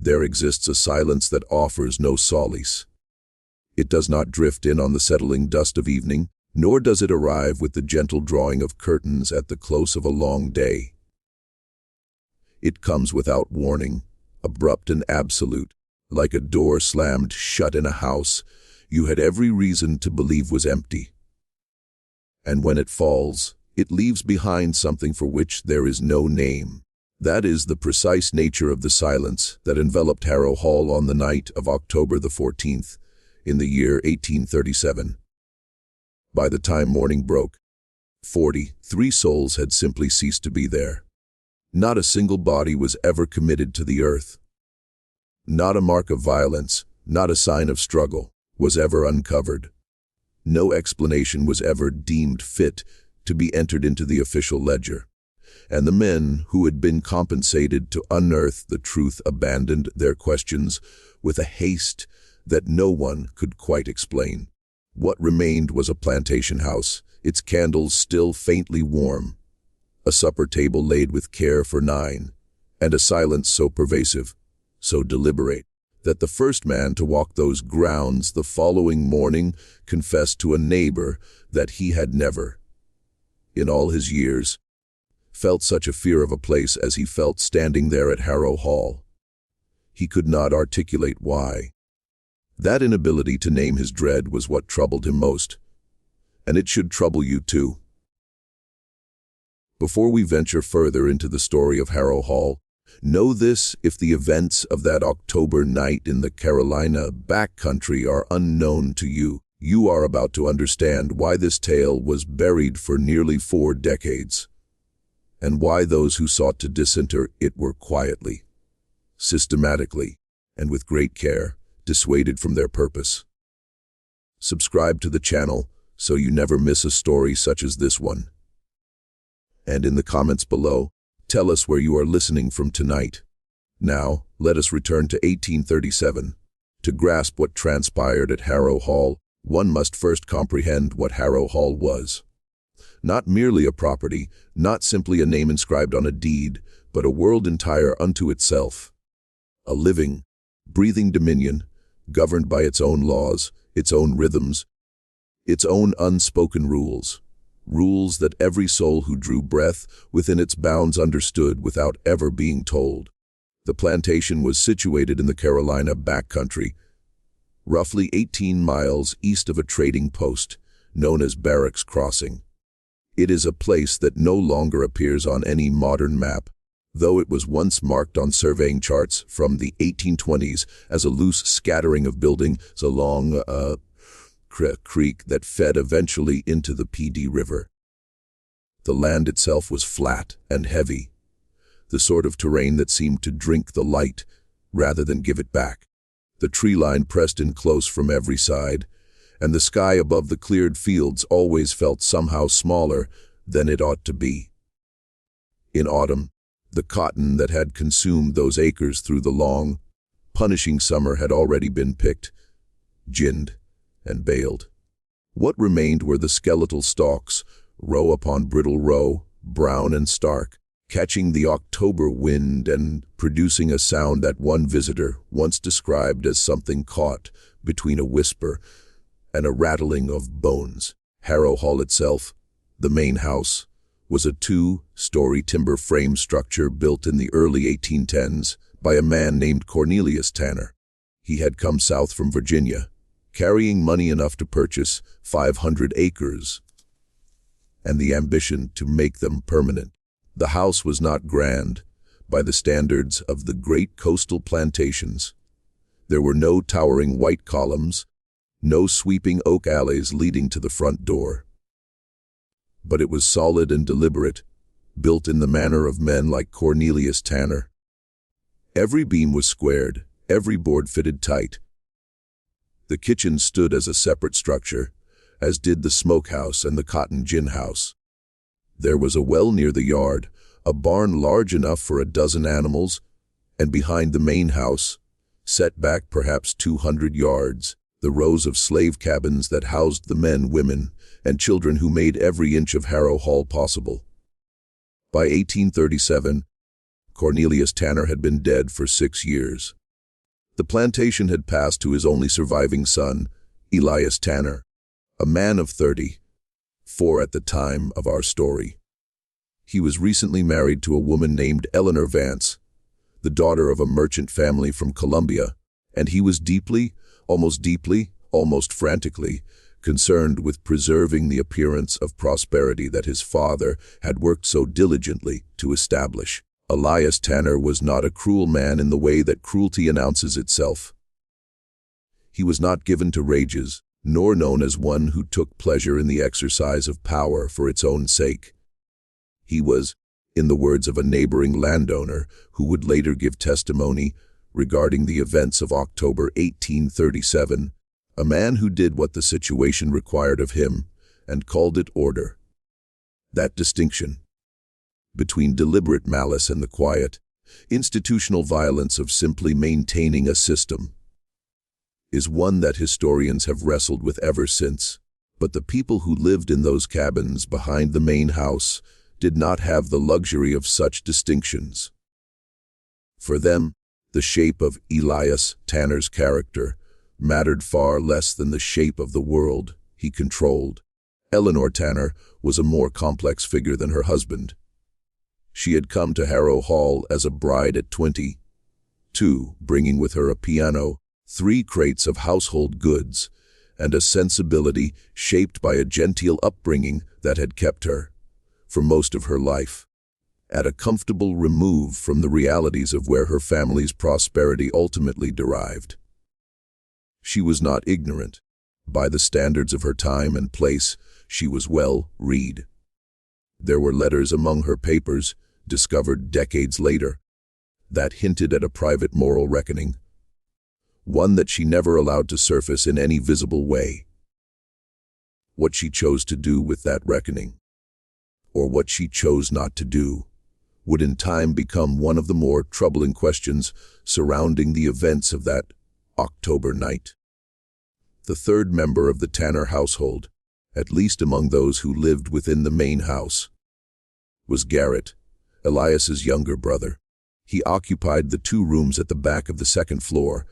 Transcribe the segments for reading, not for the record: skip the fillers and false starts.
There exists a silence that offers no solace. It does not drift in on the settling dust of evening, nor does it arrive with the gentle drawing of curtains at the close of a long day. It comes without warning, abrupt and absolute, like a door slammed shut in a house you had every reason to believe was empty. And when it falls, it leaves behind something for which there is no name. That is the precise nature of the silence that enveloped Harrow Hall on the night of October the 14th, in the year 1837. By the time morning broke, 43 souls had simply ceased to be there. Not a single body was ever committed to the earth. Not a mark of violence, not a sign of struggle, was ever uncovered. No explanation was ever deemed fit to be entered into the official ledger, and the men who had been compensated to unearth the truth abandoned their questions with a haste that no one could quite explain. What remained was a plantation house, its candles still faintly warm, a supper table laid with care for 9, and a silence so pervasive, so deliberate, that the first man to walk those grounds the following morning confessed to a neighbor that he had never, in all his years, felt such a fear of a place as he felt standing there at Harrow Hall. He could not articulate why. That inability to name his dread was what troubled him most, and it should trouble you too. Before we venture further into the story of Harrow Hall, know this: if the events of that October night in the Carolina backcountry are unknown to you, you are about to understand why this tale was buried for nearly 4 decades, and why those who sought to disinter it were quietly, systematically, and with great care, dissuaded from their purpose. Subscribe to the channel so you never miss a story such as this one. And in the comments below, tell us where you are listening from tonight. Now, let us return to 1837. To grasp what transpired at Harrow Hall, one must first comprehend what Harrow Hall was. Not merely a property, not simply a name inscribed on a deed, but a world entire unto itself. A living, breathing dominion, governed by its own laws, its own rhythms, its own unspoken rules. Rules that every soul who drew breath within its bounds understood without ever being told. The plantation was situated in the Carolina backcountry, roughly 18 miles east of a trading post known as Barracks Crossing. It is a place that no longer appears on any modern map, though it was once marked on surveying charts from the 1820s as a loose scattering of buildings along a creek that fed eventually into the PD River. The land itself was flat and heavy, the sort of terrain that seemed to drink the light rather than give it back. The tree line pressed in close from every side, and the sky above the cleared fields always felt somehow smaller than it ought to be. In autumn, the cotton that had consumed those acres through the long, punishing summer had already been picked, ginned, and baled. What remained were the skeletal stalks, row upon brittle row, brown and stark, catching the October wind and producing a sound that one visitor once described as something caught between a whisper and a rattling of bones. Harrow Hall itself, the main house, was a 2-story timber frame structure built in the early 1810s by a man named Cornelius Tanner. He had come south from Virginia, carrying money enough to purchase 500 acres and the ambition to make them permanent. The house was not grand by the standards of the great coastal plantations. There were no towering white columns, no sweeping oak alleys leading to the front door. But it was solid and deliberate, built in the manner of men like Cornelius Tanner. Every beam was squared, every board fitted tight. The kitchen stood as a separate structure, as did the smokehouse and the cotton gin house. There was a well near the yard, a barn large enough for 12 animals, and behind the main house, set back perhaps 200 yards, the rows of slave cabins that housed the men, women, and children who made every inch of Harrow Hall possible. By 1837, Cornelius Tanner had been dead for 6 years. The plantation had passed to his only surviving son, Elias Tanner, a man of 34 at the time of our story. He was recently married to a woman named Eleanor Vance, the daughter of a merchant family from Colombia, and he was deeply, almost frantically, concerned with preserving the appearance of prosperity that his father had worked so diligently to establish. Elias Tanner was not a cruel man in the way that cruelty announces itself. He was not given to rages, nor known as one who took pleasure in the exercise of power for its own sake. He was, in the words of a neighboring landowner who would later give testimony regarding the events of October 1837, a man who did what the situation required of him and called it order. That distinction between deliberate malice and the quiet, institutional violence of simply maintaining a system is one that historians have wrestled with ever since. But the people who lived in those cabins behind the main house did not have the luxury of such distinctions. For them, the shape of Elias Tanner's character mattered far less than the shape of the world he controlled. Eleanor Tanner was a more complex figure than her husband. She had come to Harrow Hall as a bride at 22, bringing with her a piano, 3 crates of household goods, and a sensibility shaped by a genteel upbringing that had kept her, for most of her life, at a comfortable remove from the realities of where her family's prosperity ultimately derived. She was not ignorant. By the standards of her time and place, she was well read. There were letters among her papers, discovered decades later, that hinted at a private moral reckoning, one that she never allowed to surface in any visible way. What she chose to do with that reckoning, or what she chose not to do, would in time become one of the more troubling questions surrounding the events of that October night. The third member of the Tanner household, at least among those who lived within the main house, was Garrett, Elias's younger brother. He occupied the 2 rooms at the back of the 2nd floor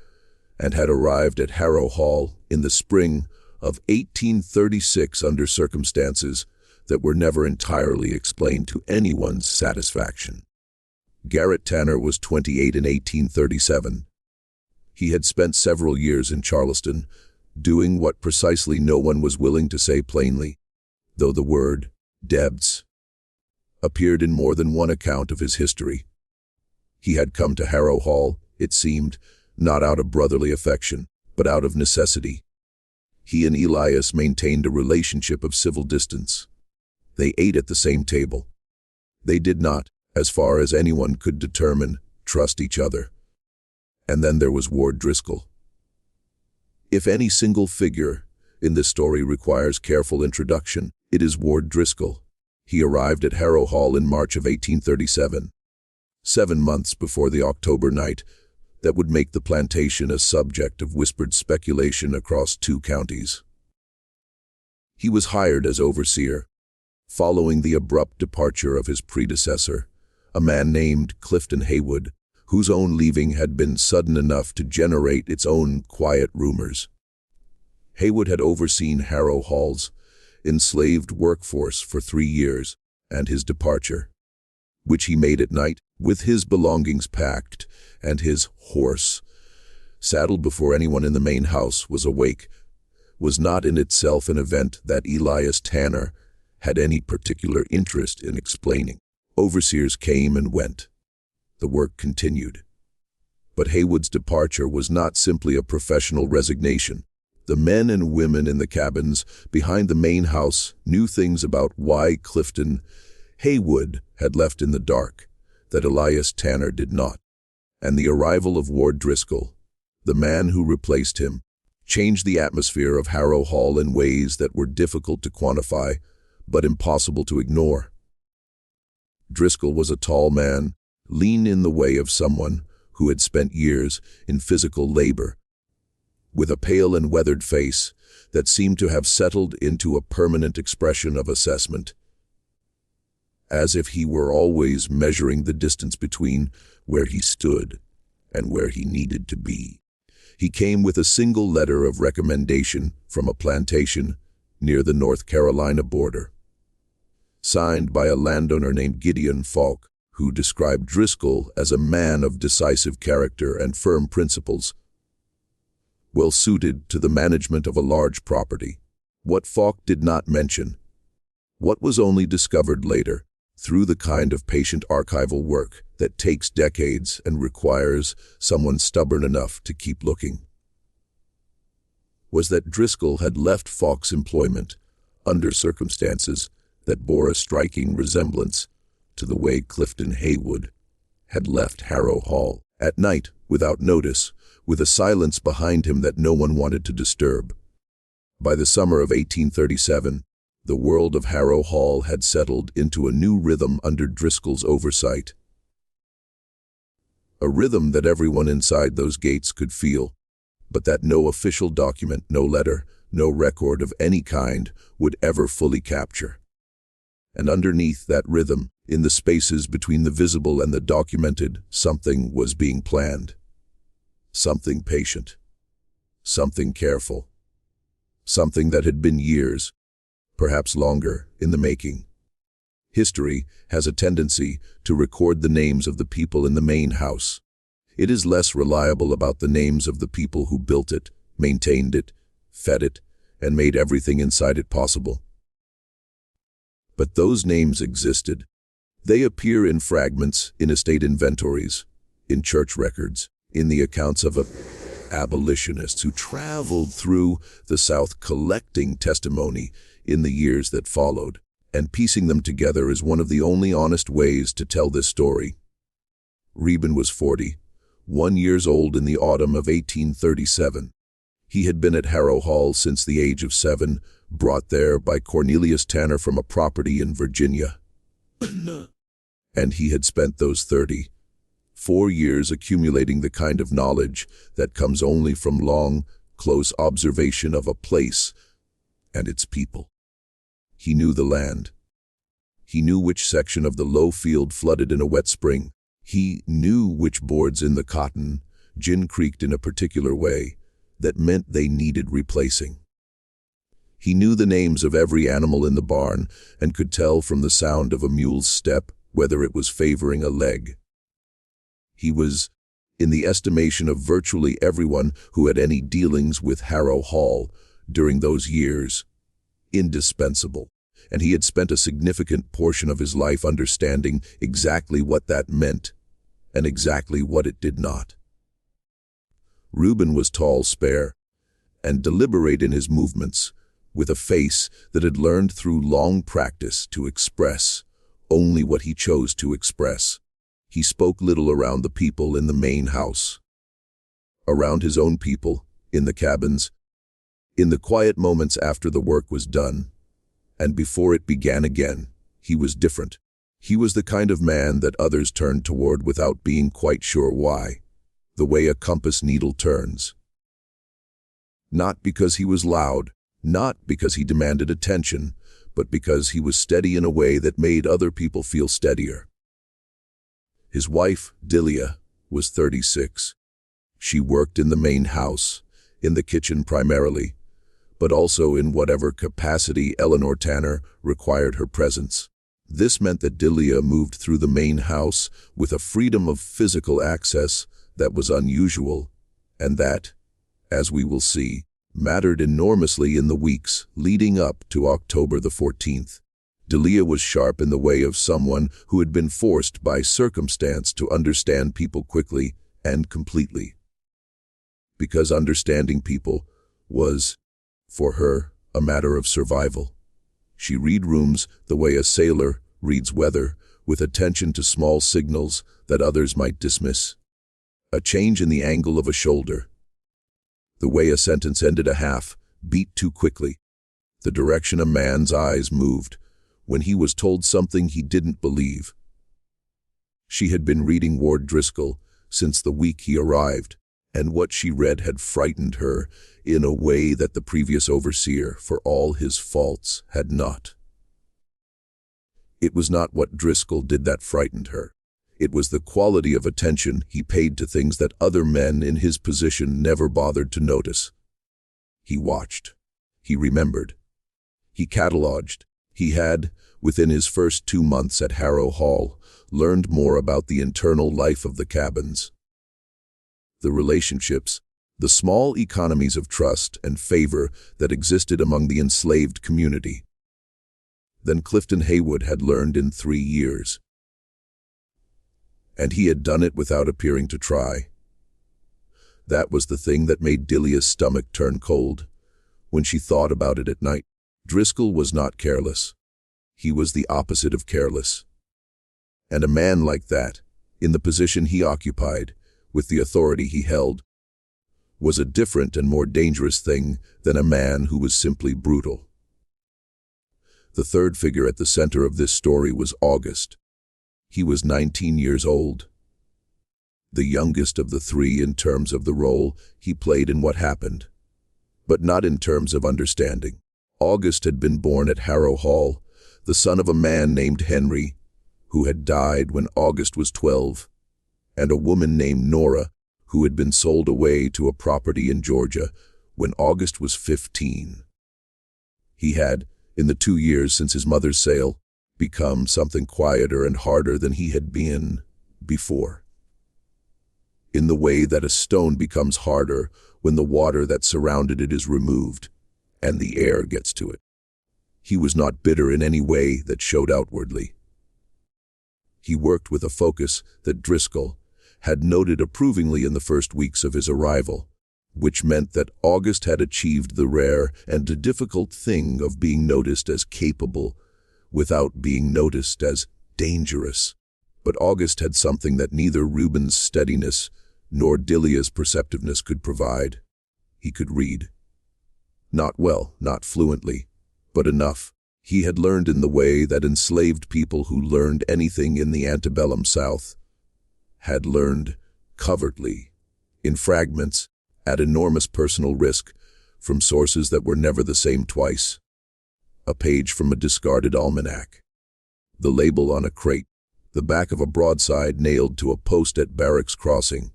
and had arrived at Harrow Hall in the spring of 1836 under circumstances that were never entirely explained to anyone's satisfaction. Garrett Tanner was 28 in 1837. He had spent several years in Charleston, doing what precisely no one was willing to say plainly, though the word debts appeared in more than one account of his history. He had come to Harrow Hall, it seemed, not out of brotherly affection, but out of necessity. He and Elias maintained a relationship of civil distance. They ate at the same table. They did not, as far as anyone could determine, trust each other. And then there was Ward Driscoll. If any single figure in this story requires careful introduction, it is Ward Driscoll. He arrived at Harrow Hall in March of 1837, 7 months before the October night that would make the plantation a subject of whispered speculation across 2 counties. He was hired as overseer, following the abrupt departure of his predecessor, a man named Clifton Haywood, whose own leaving had been sudden enough to generate its own quiet rumors. Haywood had overseen Harrow Hall's enslaved workforce for 3 years, and his departure, which he made at night, with his belongings packed and his horse saddled before anyone in the main house was awake, was not in itself an event that Elias Tanner had any particular interest in explaining. Overseers came and went. The work continued. But Haywood's departure was not simply a professional resignation. The men and women in the cabins behind the main house knew things about why Clifton Haywood had left in the dark that Elias Tanner did not. And the arrival of Ward Driscoll, the man who replaced him, changed the atmosphere of Harrow Hall in ways that were difficult to quantify, but impossible to ignore. Driscoll was a tall man, lean in the way of someone who had spent years in physical labor, with a pale and weathered face that seemed to have settled into a permanent expression of assessment, as if he were always measuring the distance between where he stood and where he needed to be. He came with a single letter of recommendation from a plantation near the North Carolina border, signed by a landowner named Gideon Falk, who described Driscoll as a man of decisive character and firm principles, well suited to the management of a large property. What Falk did not mention, what was only discovered later, through the kind of patient archival work that takes decades and requires someone stubborn enough to keep looking, was that Driscoll had left Falk's employment under circumstances that bore a striking resemblance to the way Clifton Haywood had left Harrow Hall at night without notice, with a silence behind him that no one wanted to disturb. By the summer of 1837, the world of Harrow Hall had settled into a new rhythm under Driscoll's oversight. A rhythm that everyone inside those gates could feel, but that no official document, no letter, no record of any kind would ever fully capture. And underneath that rhythm, in the spaces between the visible and the documented, something was being planned. Something patient. Something careful. Something that had been years, perhaps longer, in the making. History has a tendency to record the names of the people in the main house. It is less reliable about the names of the people who built it, maintained it, fed it, and made everything inside it possible. But those names existed. They appear in fragments, in estate inventories, in church records, in the accounts of abolitionists who traveled through the South collecting testimony in the years that followed, and piecing them together is one of the only honest ways to tell this story. Reuben was 41 years old in the autumn of 1837. He had been at Harrow Hall since the age of 7, brought there by Cornelius Tanner from a property in Virginia. And he had spent those 34 years accumulating the kind of knowledge that comes only from long, close observation of a place and its people. He knew the land. He knew which section of the low field flooded in a wet spring. He knew which boards in the cotton gin creaked in a particular way that meant they needed replacing. He knew the names of every animal in the barn and could tell from the sound of a mule's step whether it was favoring a leg. He was, in the estimation of virtually everyone who had any dealings with Harrow Hall during those years, indispensable, and he had spent a significant portion of his life understanding exactly what that meant and exactly what it did not. Reuben was tall, spare, and deliberate in his movements, with a face that had learned through long practice to express only what he chose to express. He spoke little around the people in the main house, around his own people, in the cabins, in the quiet moments after the work was done, and before it began again. He was different. He was the kind of man that others turned toward without being quite sure why, the way a compass needle turns. Not because he was loud, not because he demanded attention, but because he was steady in a way that made other people feel steadier. His wife, Delia, was 36. She worked in the main house, in the kitchen primarily, but also in whatever capacity Eleanor Tanner required her presence. This meant that Delia moved through the main house with a freedom of physical access that was unusual, and that, as we will see, mattered enormously in the weeks leading up to October the 14th. Delia was sharp in the way of someone who had been forced by circumstance to understand people quickly and completely. Because understanding people was, for her, a matter of survival. She read rooms the way a sailor reads weather, with attention to small signals that others might dismiss. A change in the angle of a shoulder, the way a sentence ended a half, beat too quickly, the direction a man's eyes moved when he was told something he didn't believe. She had been reading Ward Driscoll since the week he arrived, and what she read had frightened her in a way that the previous overseer, for all his faults, had not. It was not what Driscoll did that frightened her. It was the quality of attention he paid to things that other men in his position never bothered to notice. He watched. He remembered. He cataloged. He had, within his first 2 months at Harrow Hall, learned more about the internal life of the cabins. The relationships, the small economies of trust and favor that existed among the enslaved community, than Clifton Haywood had learned in 3 years. And he had done it without appearing to try. That was the thing that made Delia's stomach turn cold when she thought about it at night. Driscoll was not careless. He was the opposite of careless. And a man like that, in the position he occupied, with the authority he held, was a different and more dangerous thing than a man who was simply brutal. The third figure at the center of this story was August. He was 19 years old. The youngest of the 3 in terms of the role he played in what happened, but not in terms of understanding. August had been born at Harrow Hall, the son of a man named Henry, who had died when August was 12, and a woman named Nora, who had been sold away to a property in Georgia when August was 15. He had, in the 2 years since his mother's sale, become something quieter and harder than he had been before. In the way that a stone becomes harder when the water that surrounded it is removed and the air gets to it. He was not bitter in any way that showed outwardly. He worked with a focus that Driscoll had noted approvingly in the first weeks of his arrival, which meant that August had achieved the rare and difficult thing of being noticed as capable without being noticed as dangerous. But August had something that neither Reuben's steadiness nor Delia's perceptiveness could provide. He could read. Not well, not fluently, but enough. He had learned in the way that enslaved people who learned anything in the antebellum South had learned covertly, in fragments, at enormous personal risk, from sources that were never the same twice. A page from a discarded almanac, the label on a crate, the back of a broadside nailed to a post at Barracks Crossing.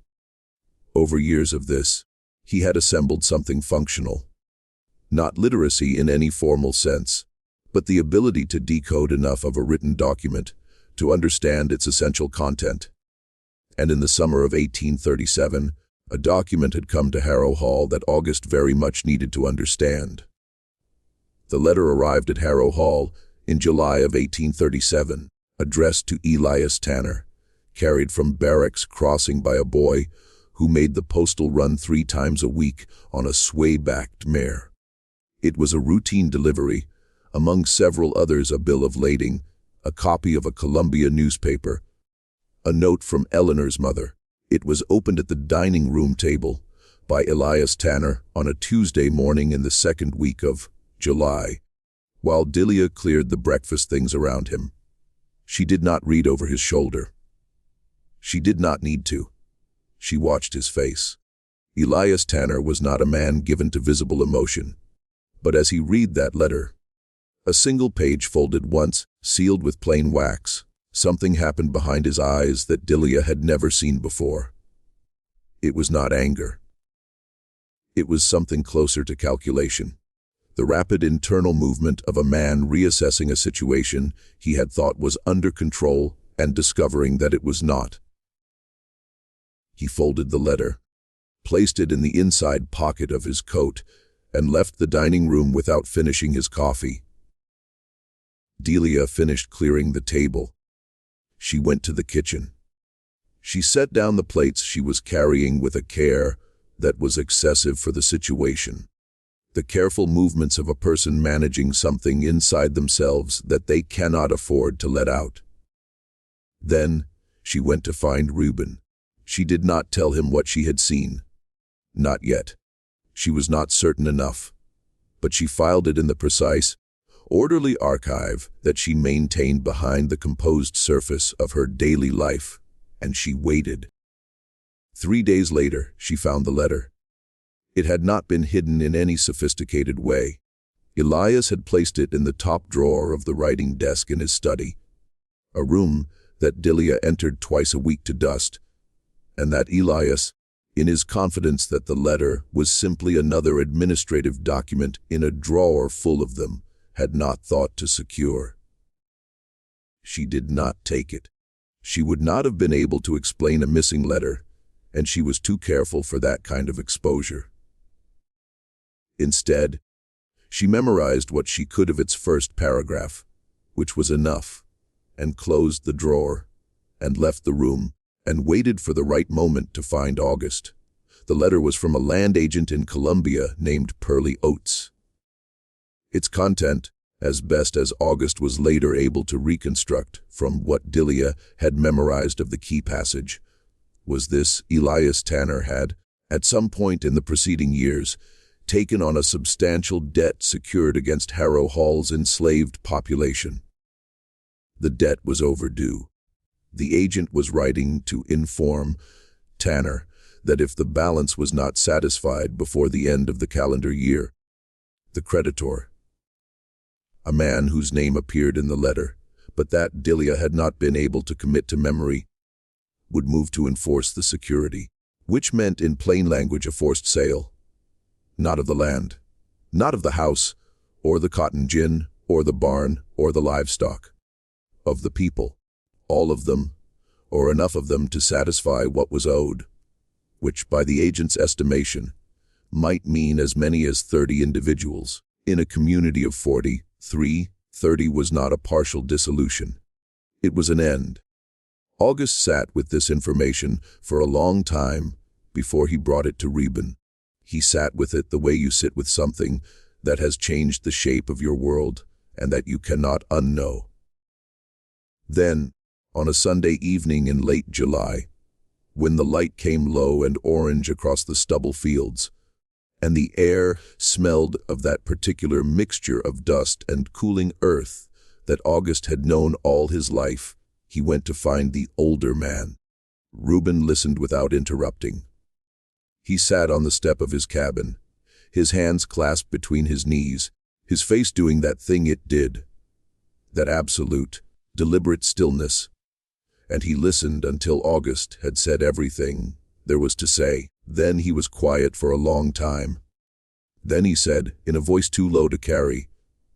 Over years of this, he had assembled something functional. Not literacy in any formal sense, but the ability to decode enough of a written document to understand its essential content. And in the summer of 1837, a document had come to Harrow Hall that August very much needed to understand. The letter arrived at Harrow Hall in July of 1837, addressed to Elias Tanner, carried from Barracks Crossing by a boy who made the postal run 3 times a week on a sway-backed mare. It was a routine delivery, among several others a bill of lading, a copy of a Columbia newspaper, a note from Eleanor's mother. It was opened at the dining room table by Elias Tanner on a Tuesday morning in the 2nd week of July, while Delia cleared the breakfast things around him. She did not read over his shoulder. She did not need to. She watched his face. Elias Tanner was not a man given to visible emotion, but as he read that letter, a single page folded once, sealed with plain wax, something happened behind his eyes that Delia had never seen before. It was not anger. It was something closer to calculation. The rapid internal movement of a man reassessing a situation he had thought was under control and discovering that it was not. He folded the letter, placed it in the inside pocket of his coat, and left the dining room without finishing his coffee. Delia finished clearing the table. She went to the kitchen. She set down the plates she was carrying with a care that was excessive for the situation. The careful movements of a person managing something inside themselves that they cannot afford to let out. Then, she went to find Reuben. She did not tell him what she had seen. Not yet. She was not certain enough. But she filed it in the precise, orderly archive that she maintained behind the composed surface of her daily life, and she waited. 3 days later, she found the letter. It had not been hidden in any sophisticated way. Elias had placed it in the top drawer of the writing desk in his study, a room that Delia entered twice a week to dust, and that Elias, in his confidence that the letter was simply another administrative document in a drawer full of them, had not thought to secure. She did not take it. She would not have been able to explain a missing letter, and she was too careful for that kind of exposure. Instead, she memorized what she could of its first paragraph, which was enough, and closed the drawer, and left the room, and waited for the right moment to find August. The letter was from a land agent in Colombia named Pearly Oates. Its content, as best as August was later able to reconstruct from what Delia had memorized of the key passage, was this: Elias Tanner had, at some point in the preceding years, taken on a substantial debt secured against Harrow Hall's enslaved population. The debt was overdue. The agent was writing to inform Tanner that if the balance was not satisfied before the end of the calendar year, the creditor, a man whose name appeared in the letter, but that Delia had not been able to commit to memory, would move to enforce the security, which meant in plain language a forced sale. Not of the land, not of the house, or the cotton gin, or the barn, or the livestock. Of the people, all of them, or enough of them to satisfy what was owed, which by the agent's estimation might mean as many as 30 individuals. In a community of 40, 30 was not a partial dissolution. It was an end. August sat with this information for a long time before he brought it to Reuben. He sat with it the way you sit with something that has changed the shape of your world and that you cannot unknow. Then, on a Sunday evening in late July, when the light came low and orange across the stubble fields, and the air smelled of that particular mixture of dust and cooling earth that August had known all his life, he went to find the older man. Reuben listened without interrupting. He sat on the step of his cabin, his hands clasped between his knees, his face doing that thing it did, that absolute, deliberate stillness, and he listened until August had said everything there was to say. Then he was quiet for a long time. Then he said, in a voice too low to carry,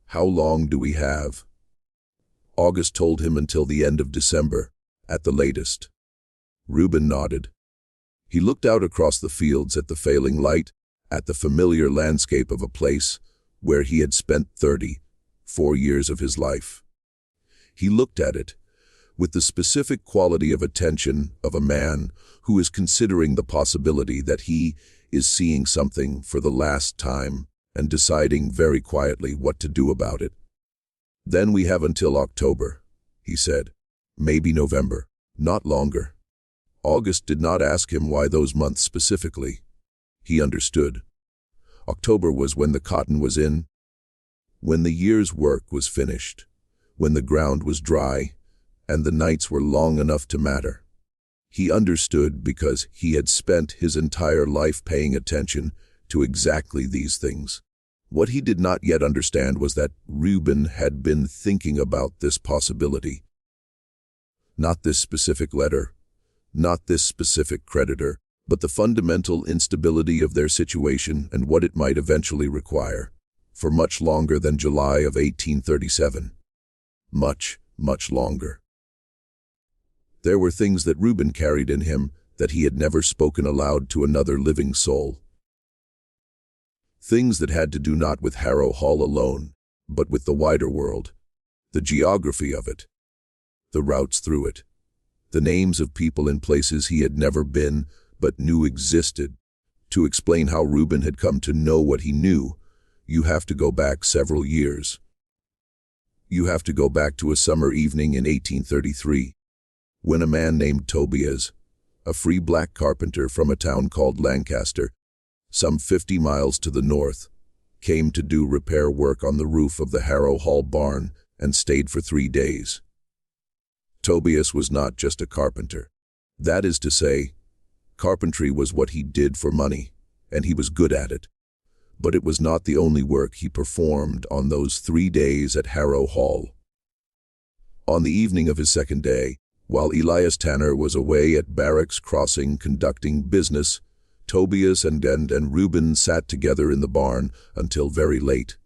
"How long do we have?" August told him until the end of December, at the latest. Reuben nodded. He looked out across the fields at the failing light, at the familiar landscape of a place where he had spent 34 years of his life. He looked at it with the specific quality of attention of a man who is considering the possibility that he is seeing something for the last time and deciding very quietly what to do about it. "Then we have until October," he said. "Maybe November, not longer." August did not ask him why those months specifically. He understood. October was when the cotton was in, when the year's work was finished, when the ground was dry, and the nights were long enough to matter. He understood because he had spent his entire life paying attention to exactly these things. What he did not yet understand was that Reuben had been thinking about this possibility. Not this specific letter, not this specific creditor, but the fundamental instability of their situation and what it might eventually require, for much longer than July of 1837. Much, much longer. There were things that Reuben carried in him that he had never spoken aloud to another living soul. Things that had to do not with Harrow Hall alone, but with the wider world, the geography of it, the routes through it, the names of people in places he had never been but knew existed. To explain how Reuben had come to know what he knew, you have to go back several years. You have to go back to a summer evening in 1833, when a man named Tobias, a free black carpenter from a town called Lancaster, some 50 miles to the north, came to do repair work on the roof of the Harrow Hall barn and stayed for 3 days. Tobias was not just a carpenter. That is to say, carpentry was what he did for money, and he was good at it. But it was not the only work he performed on those 3 days at Harrow Hall. On the evening of his second day, While Elias Tanner was away at Barracks Crossing conducting business, Tobias and Reuben sat together in the barn until very late.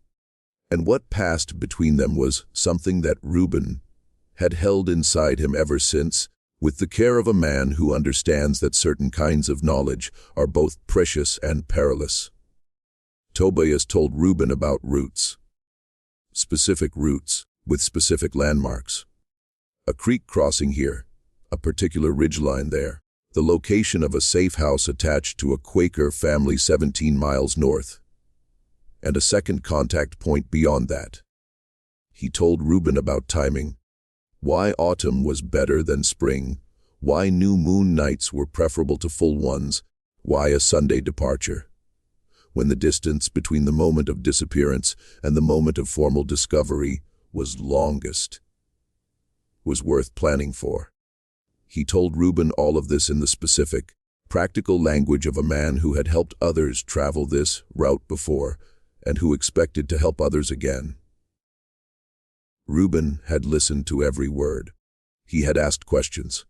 And what passed between them was something that Reuben had held inside him ever since, with the care of a man who understands that certain kinds of knowledge are both precious and perilous. Tobias told Reuben about routes. Specific routes with specific landmarks. A creek crossing here, a particular ridgeline there, the location of a safe house attached to a Quaker family 17 miles north, and a second contact point beyond that. He told Reuben about timing, why autumn was better than spring, why new moon nights were preferable to full ones, why a Sunday departure, when the distance between the moment of disappearance and the moment of formal discovery was longest, was worth planning for. He told Reuben all of this in the specific, practical language of a man who had helped others travel this route before and who expected to help others again. Reuben had listened to every word. He had asked questions.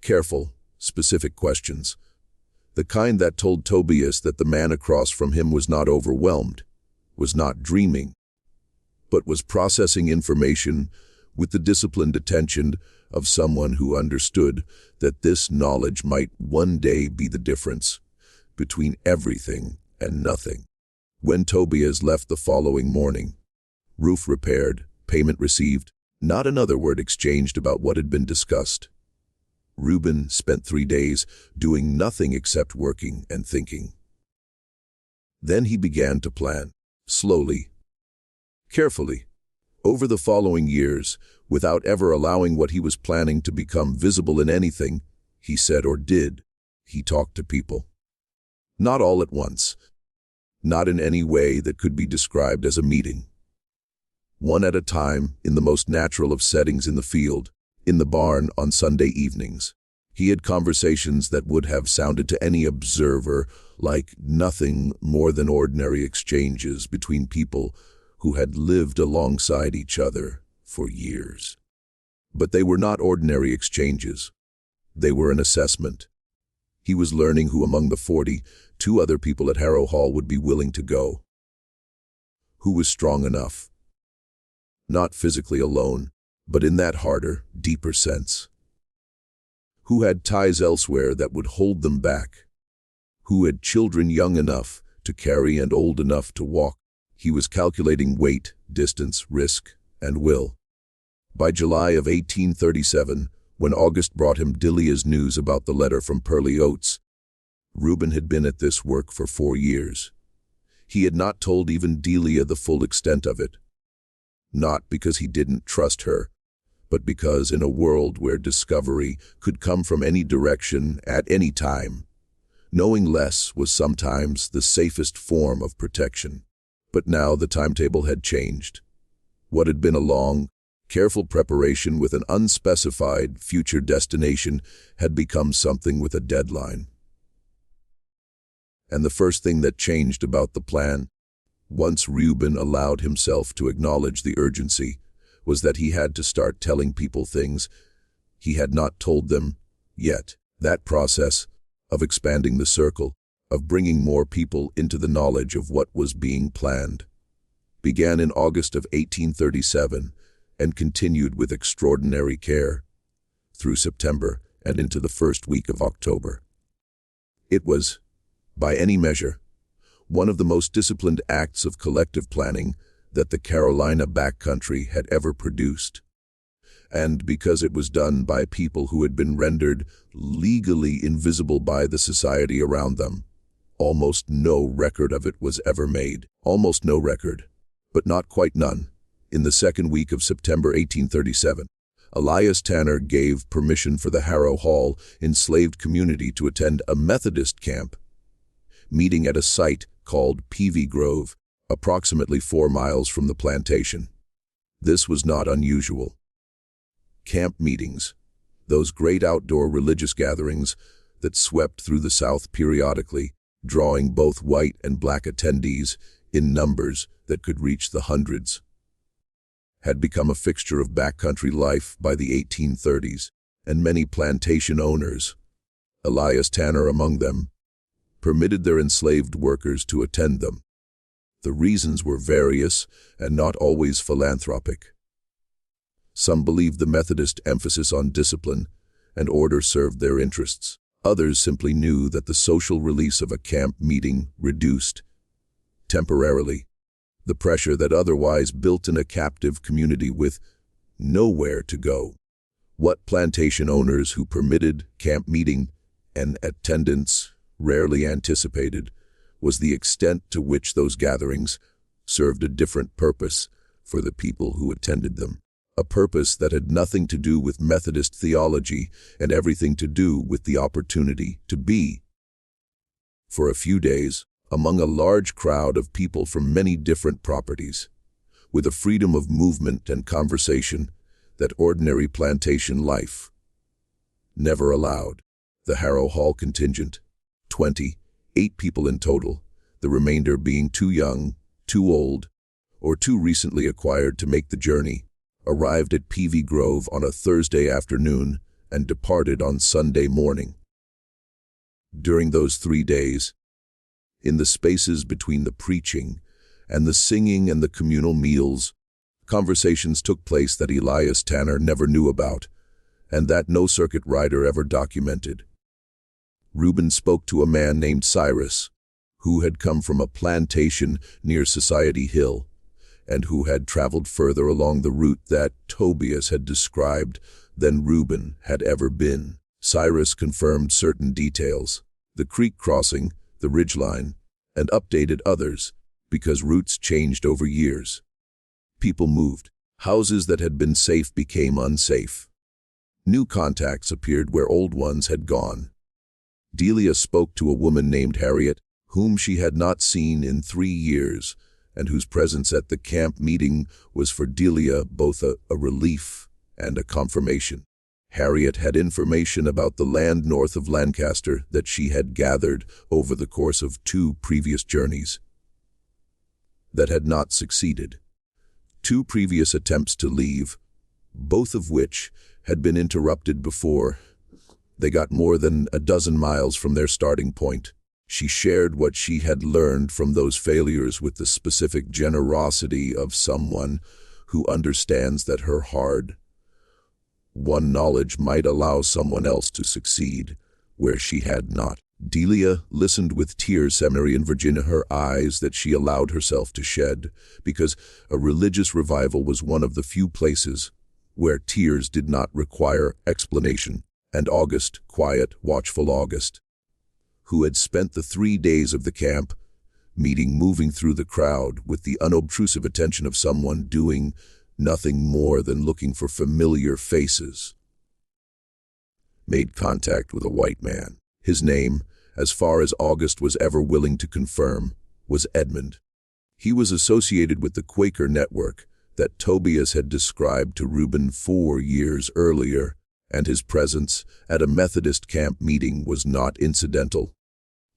Careful, specific questions. The kind that told Tobias that the man across from him was not overwhelmed, was not dreaming, but was processing information with the disciplined attention of someone who understood that this knowledge might one day be the difference between everything and nothing. When Tobias left the following morning, roof repaired, payment received, not another word exchanged about what had been discussed. Reuben spent 3 days doing nothing except working and thinking. Then he began to plan, slowly, carefully, over the following years, without ever allowing what he was planning to become visible in anything he said or did. He talked to people. Not all at once, not in any way that could be described as a meeting. One at a time, in the most natural of settings in the field, in the barn on Sunday evenings. He had conversations that would have sounded to any observer like nothing more than ordinary exchanges between people who had lived alongside each other for years. But they were not ordinary exchanges. They were an assessment. He was learning who among the 42 other people at Harrow Hall would be willing to go. Who was strong enough. Not physically alone, but in that harder, deeper sense. Who had ties elsewhere that would hold them back. Who had children young enough to carry and old enough to walk. He was calculating weight, distance, risk, and will. By July of 1837, when August brought him Delia's news about the letter from Pearly Oats, Reuben had been at this work for 4 years. He had not told even Delia the full extent of it. Not because he didn't trust her, but because in a world where discovery could come from any direction at any time, knowing less was sometimes the safest form of protection. But now the timetable had changed. What had been a long, careful preparation with an unspecified future destination had become something with a deadline. And the first thing that changed about the plan, once Reuben allowed himself to acknowledge the urgency, was that he had to start telling people things he had not told them yet. That process of expanding the circle, of bringing more people into the knowledge of what was being planned, began in August of 1837 and continued with extraordinary care through September and into the first week of October. It was, by any measure, one of the most disciplined acts of collective planning that the Carolina backcountry had ever produced. And because it was done by people who had been rendered legally invisible by the society around them, almost no record of it was ever made. Almost no record, but not quite none. In the second week of September 1837, Elias Tanner gave permission for the Harrow Hall enslaved community to attend a Methodist camp, meeting at a site called Peavy Grove, approximately 4 miles from the plantation. This was not unusual. Camp meetings, those great outdoor religious gatherings that swept through the South periodically, drawing both white and black attendees in numbers that could reach the hundreds, had become a fixture of backcountry life by the 1830s. and many plantation owners, Elias Tanner among them, permitted their enslaved workers to attend them. The reasons were various and not always philanthropic. Some believed the Methodist emphasis on discipline and order served their interests. Others simply knew that the social release of a camp meeting reduced, temporarily, the pressure that otherwise built in a captive community with nowhere to go. What plantation owners who permitted camp meeting and attendance rarely anticipated was the extent to which those gatherings served a different purpose for the people who attended them. A purpose that had nothing to do with Methodist theology and everything to do with the opportunity to be, for a few days, among a large crowd of people from many different properties, with a freedom of movement and conversation that ordinary plantation life never allowed. The Harrow Hall contingent, 28 people in total, the remainder being too young, too old, or too recently acquired to make the journey, arrived at Peavy Grove on a Thursday afternoon and departed on Sunday morning. During those 3 days, in the spaces between the preaching and the singing and the communal meals, conversations took place that Elias Tanner never knew about, and that no circuit rider ever documented. Reuben spoke to a man named Cyrus, who had come from a plantation near Society Hill, and who had traveled further along the route that Tobias had described than Reuben had ever been. Cyrus confirmed certain details, the creek crossing, the ridgeline, and updated others, because routes changed over years. People moved. Houses that had been safe became unsafe. New contacts appeared where old ones had gone. Delia spoke to a woman named Harriet, whom she had not seen in 3 years, and whose presence at the camp meeting was for Delia both a relief and a confirmation. Harriet had information about the land north of Lancaster that she had gathered over the course of 2 previous journeys that had not succeeded. 2 previous attempts to leave, both of which had been interrupted before they got more than a dozen miles from their starting point. She shared what she had learned from those failures with the specific generosity of someone who understands that her hard-won knowledge might allow someone else to succeed where she had not. Delia listened with tears seminary in Virginia, her eyes that she allowed herself to shed, because a religious revival was one of the few places where tears did not require explanation. And August, quiet, watchful August, who had spent the 3 days of the camp meeting moving through the crowd with the unobtrusive attention of someone doing nothing more than looking for familiar faces, made contact with a white man. His name, as far as August was ever willing to confirm, was Edmund. He was associated with the Quaker network that Tobias had described to Reuben 4 years earlier, and his presence at a Methodist camp meeting was not incidental.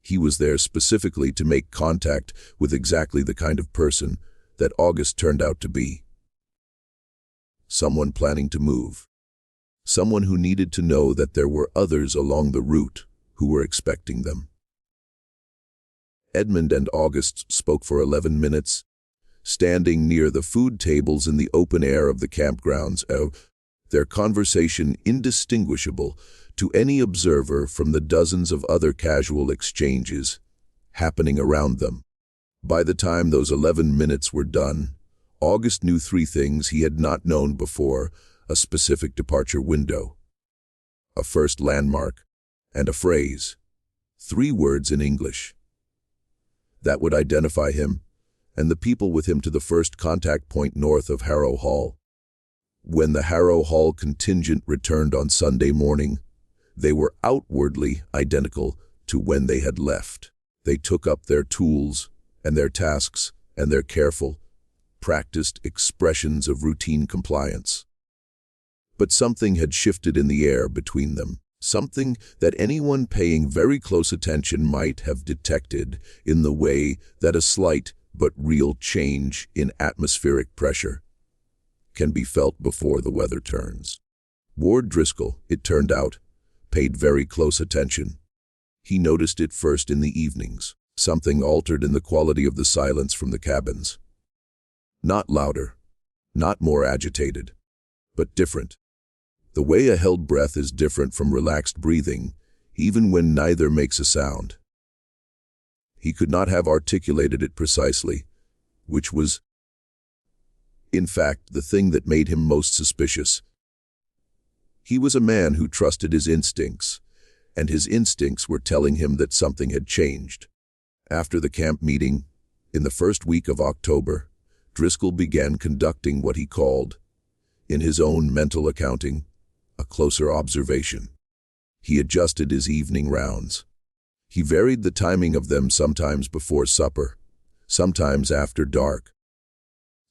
He was there specifically to make contact with exactly the kind of person that August turned out to be. Someone planning to move. Someone who needed to know that there were others along the route who were expecting them. Edmund and August spoke for 11 minutes, standing near the food tables in the open air of the campgrounds, their conversation indistinguishable to any observer from the dozens of other casual exchanges happening around them. By the time those 11 minutes were done, August knew 3 things he had not known before: a specific departure window, a first landmark, and a phrase, 3 words in English, that would identify him and the people with him to the first contact point north of Harrow Hall. When the Harrow Hall contingent returned on Sunday morning, they were outwardly identical to when they had left. They took up their tools and their tasks and their careful, practiced expressions of routine compliance. But something had shifted in the air between them, something that anyone paying very close attention might have detected in the way that a slight but real change in atmospheric pressure can be felt before the weather turns. Ward Driscoll, it turned out, paid very close attention. He noticed it first in the evenings. Something altered in the quality of the silence from the cabins. Not louder, not more agitated, but different. The way a held breath is different from relaxed breathing, even when neither makes a sound. He could not have articulated it precisely, which was, in fact, the thing that made him most suspicious. He was a man who trusted his instincts, and his instincts were telling him that something had changed. After the camp meeting, in the first week of October, Driscoll began conducting what he called, in his own mental accounting, a closer observation. He adjusted his evening rounds. He varied the timing of them, sometimes before supper, sometimes after dark,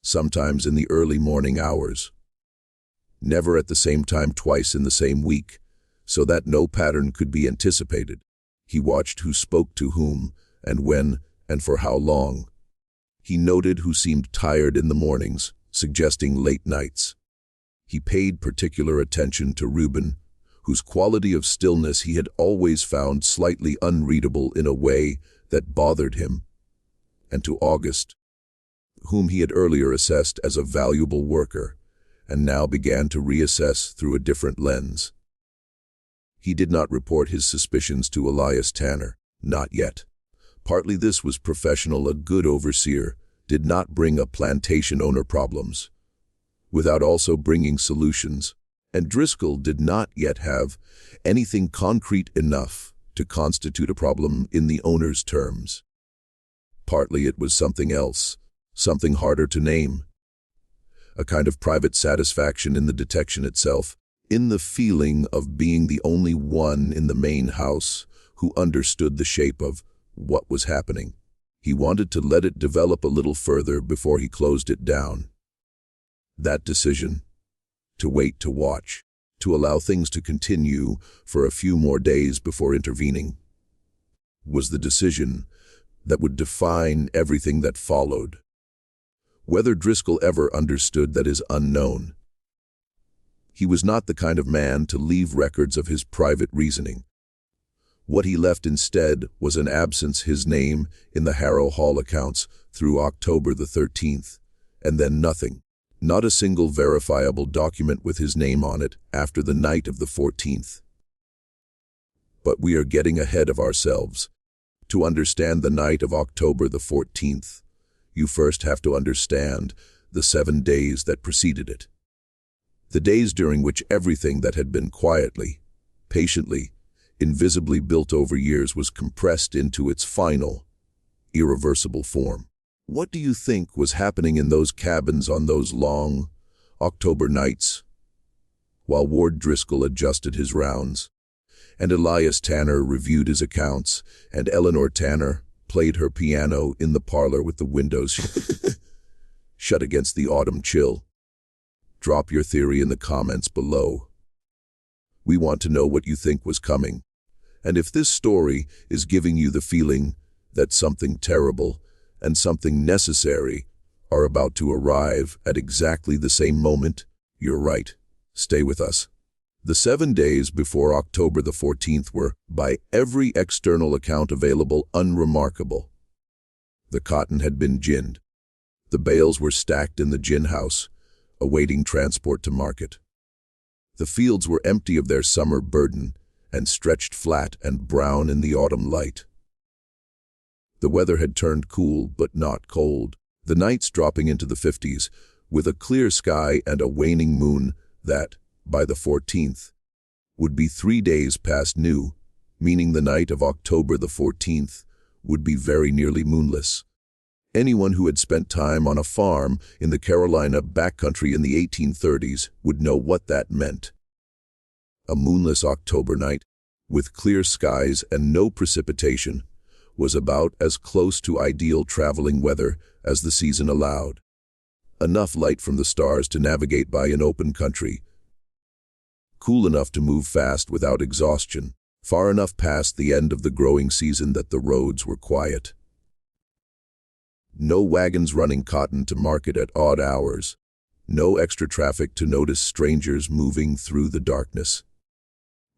sometimes in the early morning hours. Never at the same time twice in the same week, so that no pattern could be anticipated. He watched who spoke to whom, and when, and for how long. He noted who seemed tired in the mornings, suggesting late nights. He paid particular attention to Reuben, whose quality of stillness he had always found slightly unreadable in a way that bothered him, and to August, whom he had earlier assessed as a valuable worker, and now began to reassess through a different lens. He did not report his suspicions to Elias Tanner, not yet. Partly this was professional. A good overseer did not bring a plantation owner problems, without also bringing solutions, and Driscoll did not yet have anything concrete enough to constitute a problem in the owner's terms. Partly it was something else, something harder to name. A kind of private satisfaction in the detection itself, in the feeling of being the only one in the main house who understood the shape of what was happening. He wanted to let it develop a little further before he closed it down. That decision, to wait, to watch, to allow things to continue for a few more days before intervening, was the decision that would define everything that followed. Whether Driscoll ever understood that is unknown. He was not the kind of man to leave records of his private reasoning. What he left instead was an absence his name in the Harrow Hall accounts through October the 13th, and then nothing, not a single verifiable document with his name on it after the night of the 14th. But we are getting ahead of ourselves. To understand the night of October the 14th, you first have to understand the 7 days that preceded it. The days during which everything that had been quietly, patiently, invisibly built over years was compressed into its final, irreversible form. What do you think was happening in those cabins on those long October nights? While Ward Driscoll adjusted his rounds, and Elias Tanner reviewed his accounts, and Eleanor Tanner played her piano in the parlor with the windows shut against the autumn chill. Drop your theory in the comments below. We want to know what you think was coming, and if this story is giving you the feeling that something terrible and something necessary are about to arrive at exactly the same moment, you're right. Stay with us. The 7 days before October the 14th were, by every external account available, unremarkable. The cotton had been ginned. The bales were stacked in the gin house, awaiting transport to market. The fields were empty of their summer burden and stretched flat and brown in the autumn light. The weather had turned cool but not cold, the nights dropping into the 50s, with a clear sky and a waning moon that, by the 14th, would be 3 days past new, meaning the night of October the 14th would be very nearly moonless. Anyone who had spent time on a farm in the Carolina backcountry in the 1830s would know what that meant. A moonless October night, with clear skies and no precipitation, was about as close to ideal traveling weather as the season allowed. Enough light from the stars to navigate by an open country, cool enough to move fast without exhaustion, far enough past the end of the growing season that the roads were quiet. No wagons running cotton to market at odd hours, No extra traffic to notice strangers moving through the darkness.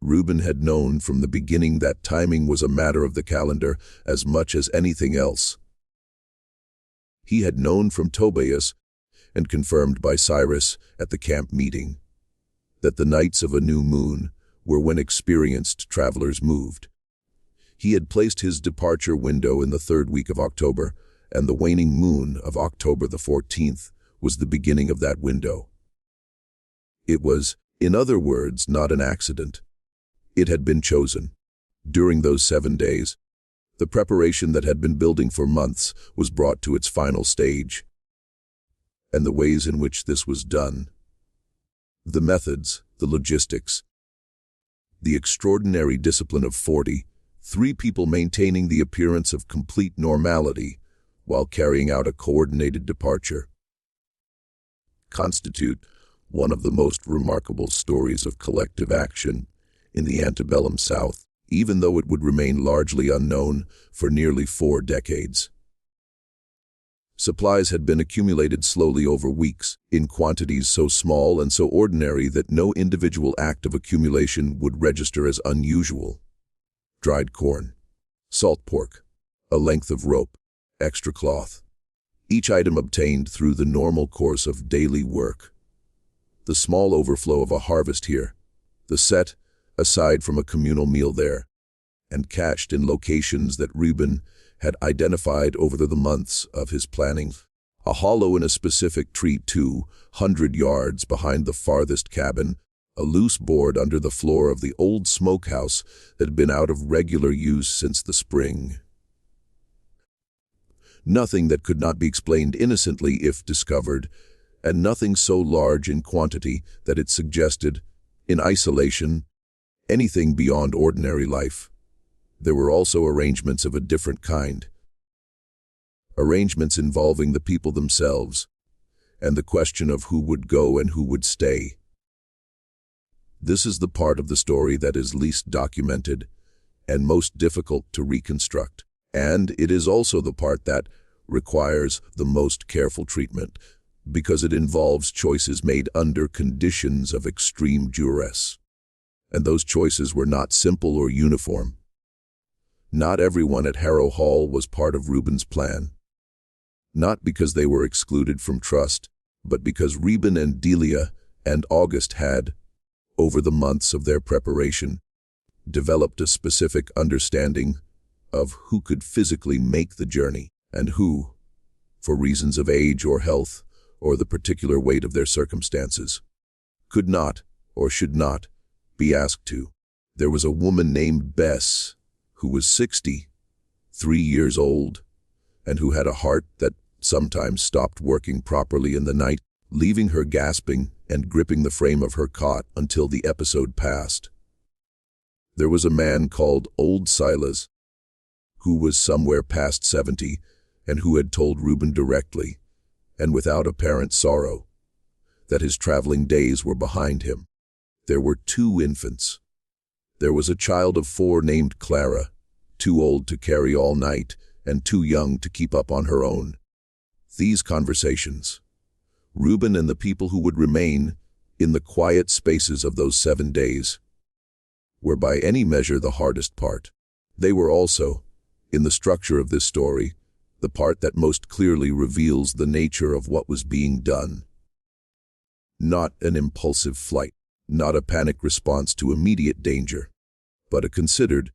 Reuben had known from the beginning that timing was a matter of the calendar as much as anything else. He had known from Tobias, and confirmed by Cyrus at the camp meeting, that the nights of a new moon were when experienced travelers moved. He had placed his departure window in the 3rd week of October, and the waning moon of October the 14th was the beginning of that window. It was, in other words, not an accident. It had been chosen. During those 7 days, the preparation that had been building for months was brought to its final stage. And the ways in which this was done, the methods, the logistics, the extraordinary discipline of 43 people maintaining the appearance of complete normality while carrying out a coordinated departure, constitute one of the most remarkable stories of collective action in the antebellum South, even though it would remain largely unknown for nearly 4 decades. Supplies had been accumulated slowly over weeks, in quantities so small and so ordinary that no individual act of accumulation would register as unusual. Dried corn, salt pork, a length of rope, extra cloth. Each item obtained through the normal course of daily work. The small overflow of a harvest here, the set aside from a communal meal there, and cached in locations that Reuben had identified over the months of his planning. A hollow in a specific tree 200 yards behind the farthest cabin, a loose board under the floor of the old smokehouse that had been out of regular use since the spring. Nothing that could not be explained innocently if discovered, and nothing so large in quantity that it suggested, in isolation, anything beyond ordinary life. There were also arrangements of a different kind. Arrangements involving the people themselves, and the question of who would go and who would stay. This is the part of the story that is least documented and most difficult to reconstruct, and it is also the part that requires the most careful treatment, because it involves choices made under conditions of extreme duress. And those choices were not simple or uniform. Not everyone at Harrow Hall was part of Reuben's plan. Not because they were excluded from trust, but because Reuben and Delia and August had, over the months of their preparation, developed a specific understanding of who could physically make the journey and who, for reasons of age or health or the particular weight of their circumstances, could not or should not be asked to. There was a woman named Bess, who was 63 years old, and who had a heart that sometimes stopped working properly in the night, leaving her gasping and gripping the frame of her cot until the episode passed. There was a man called Old Silas, who was somewhere past 70, and who had told Reuben directly, and without apparent sorrow, that his traveling days were behind him. There were 2 infants. There was a child of 4 named Clara, too old to carry all night and too young to keep up on her own. These conversations, Reuben and the people who would remain in the quiet spaces of those 7 days, were by any measure the hardest part. They were also, in the structure of this story, the part that most clearly reveals the nature of what was being done. Not an impulsive flight, not a panic response to immediate danger, but a considered,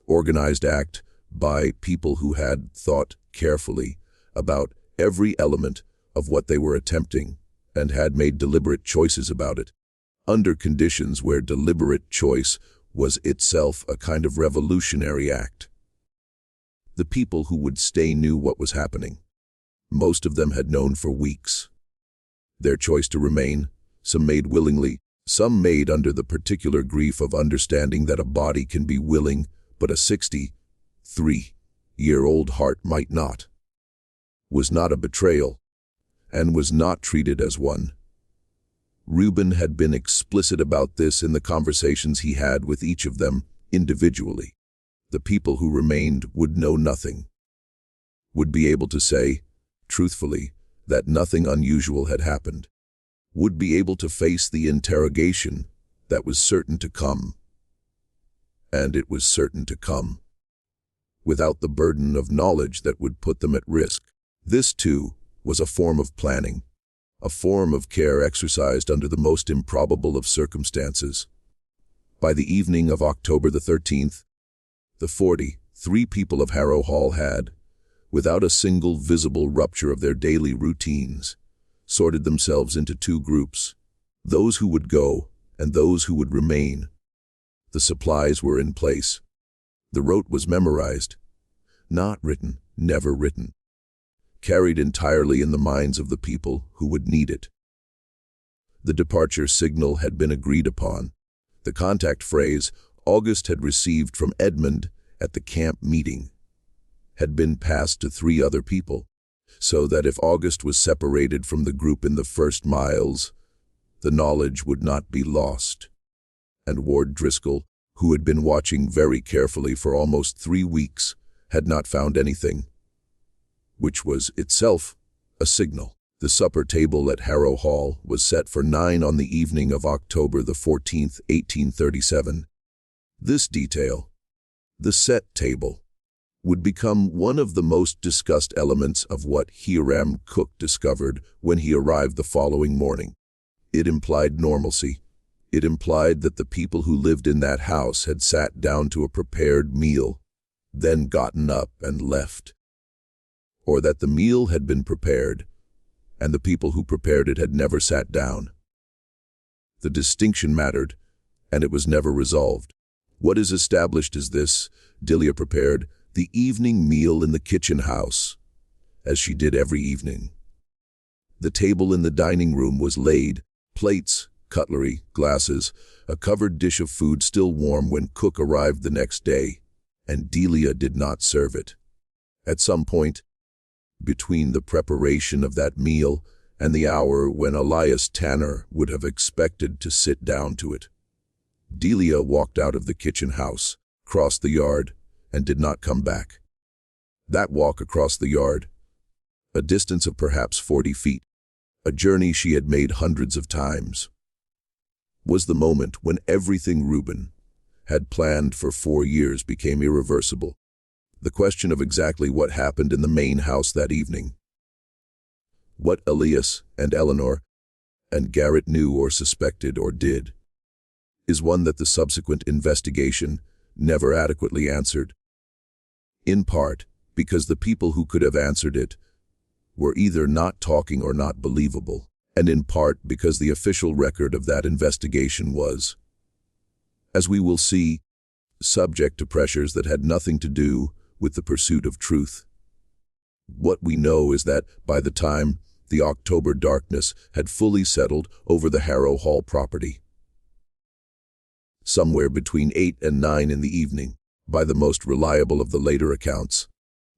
organized act by people who had thought carefully about every element of what they were attempting and had made deliberate choices about it, under conditions where deliberate choice was itself a kind of revolutionary act. The people who would stay knew what was happening. Most of them had known for weeks. Their choice to remain, some made willingly, some made under the particular grief of understanding that a body can be willing, but a 63-year-old heart might not, was not a betrayal, and was not treated as one. Reuben had been explicit about this in the conversations he had with each of them individually. The people who remained would know nothing, would be able to say, truthfully, that nothing unusual had happened. would be able to face the interrogation that was certain to come. And it was certain to come, without the burden of knowledge that would put them at risk. This, too, was a form of planning, a form of care exercised under the most improbable of circumstances. By the evening of October the 13th, the 43 people of Harrow Hall had, without a single visible rupture of their daily routines, sorted themselves into two groups, those who would go and those who would remain. The supplies were in place. The route was memorized, not written, never written, carried entirely in the minds of the people who would need it. The departure signal had been agreed upon. The contact phrase August had received from Edmund at the camp meeting had been passed to 3 other people, so that if August was separated from the group in the first miles, the knowledge would not be lost. And Ward Driscoll, who had been watching very carefully for almost 3 weeks, had not found anything, which was itself a signal. The supper table at Harrow Hall was set for 9 on the evening of October the 14th, 1837. This detail, the set table, would become one of the most discussed elements of what Hiram Cook discovered when he arrived the following morning. It implied normalcy. It implied that the people who lived in that house had sat down to a prepared meal, then gotten up and left. Or that the meal had been prepared, and the people who prepared it had never sat down. The distinction mattered, and it was never resolved. What is established is this: Delia prepared the evening meal in the kitchen house, as she did every evening. The table in the dining room was laid, plates, cutlery, glasses, a covered dish of food still warm when Cook arrived the next day, and Delia did not serve it. At some point, between the preparation of that meal and the hour when Elias Tanner would have expected to sit down to it, Delia walked out of the kitchen house, crossed the yard, and did not come back. That walk across the yard, a distance of perhaps 40 feet, a journey she had made hundreds of times, was the moment when everything Reuben had planned for 4 years became irreversible. The question of exactly what happened in the main house that evening, what Elias and Eleanor and Garrett knew or suspected or did, is one that the subsequent investigation never adequately answered. In part because the people who could have answered it were either not talking or not believable, and in part because the official record of that investigation was, as we will see, subject to pressures that had nothing to do with the pursuit of truth. What we know is that by the time the October darkness had fully settled over the Harrow Hall property, somewhere between 8 and 9 in the evening, by the most reliable of the later accounts,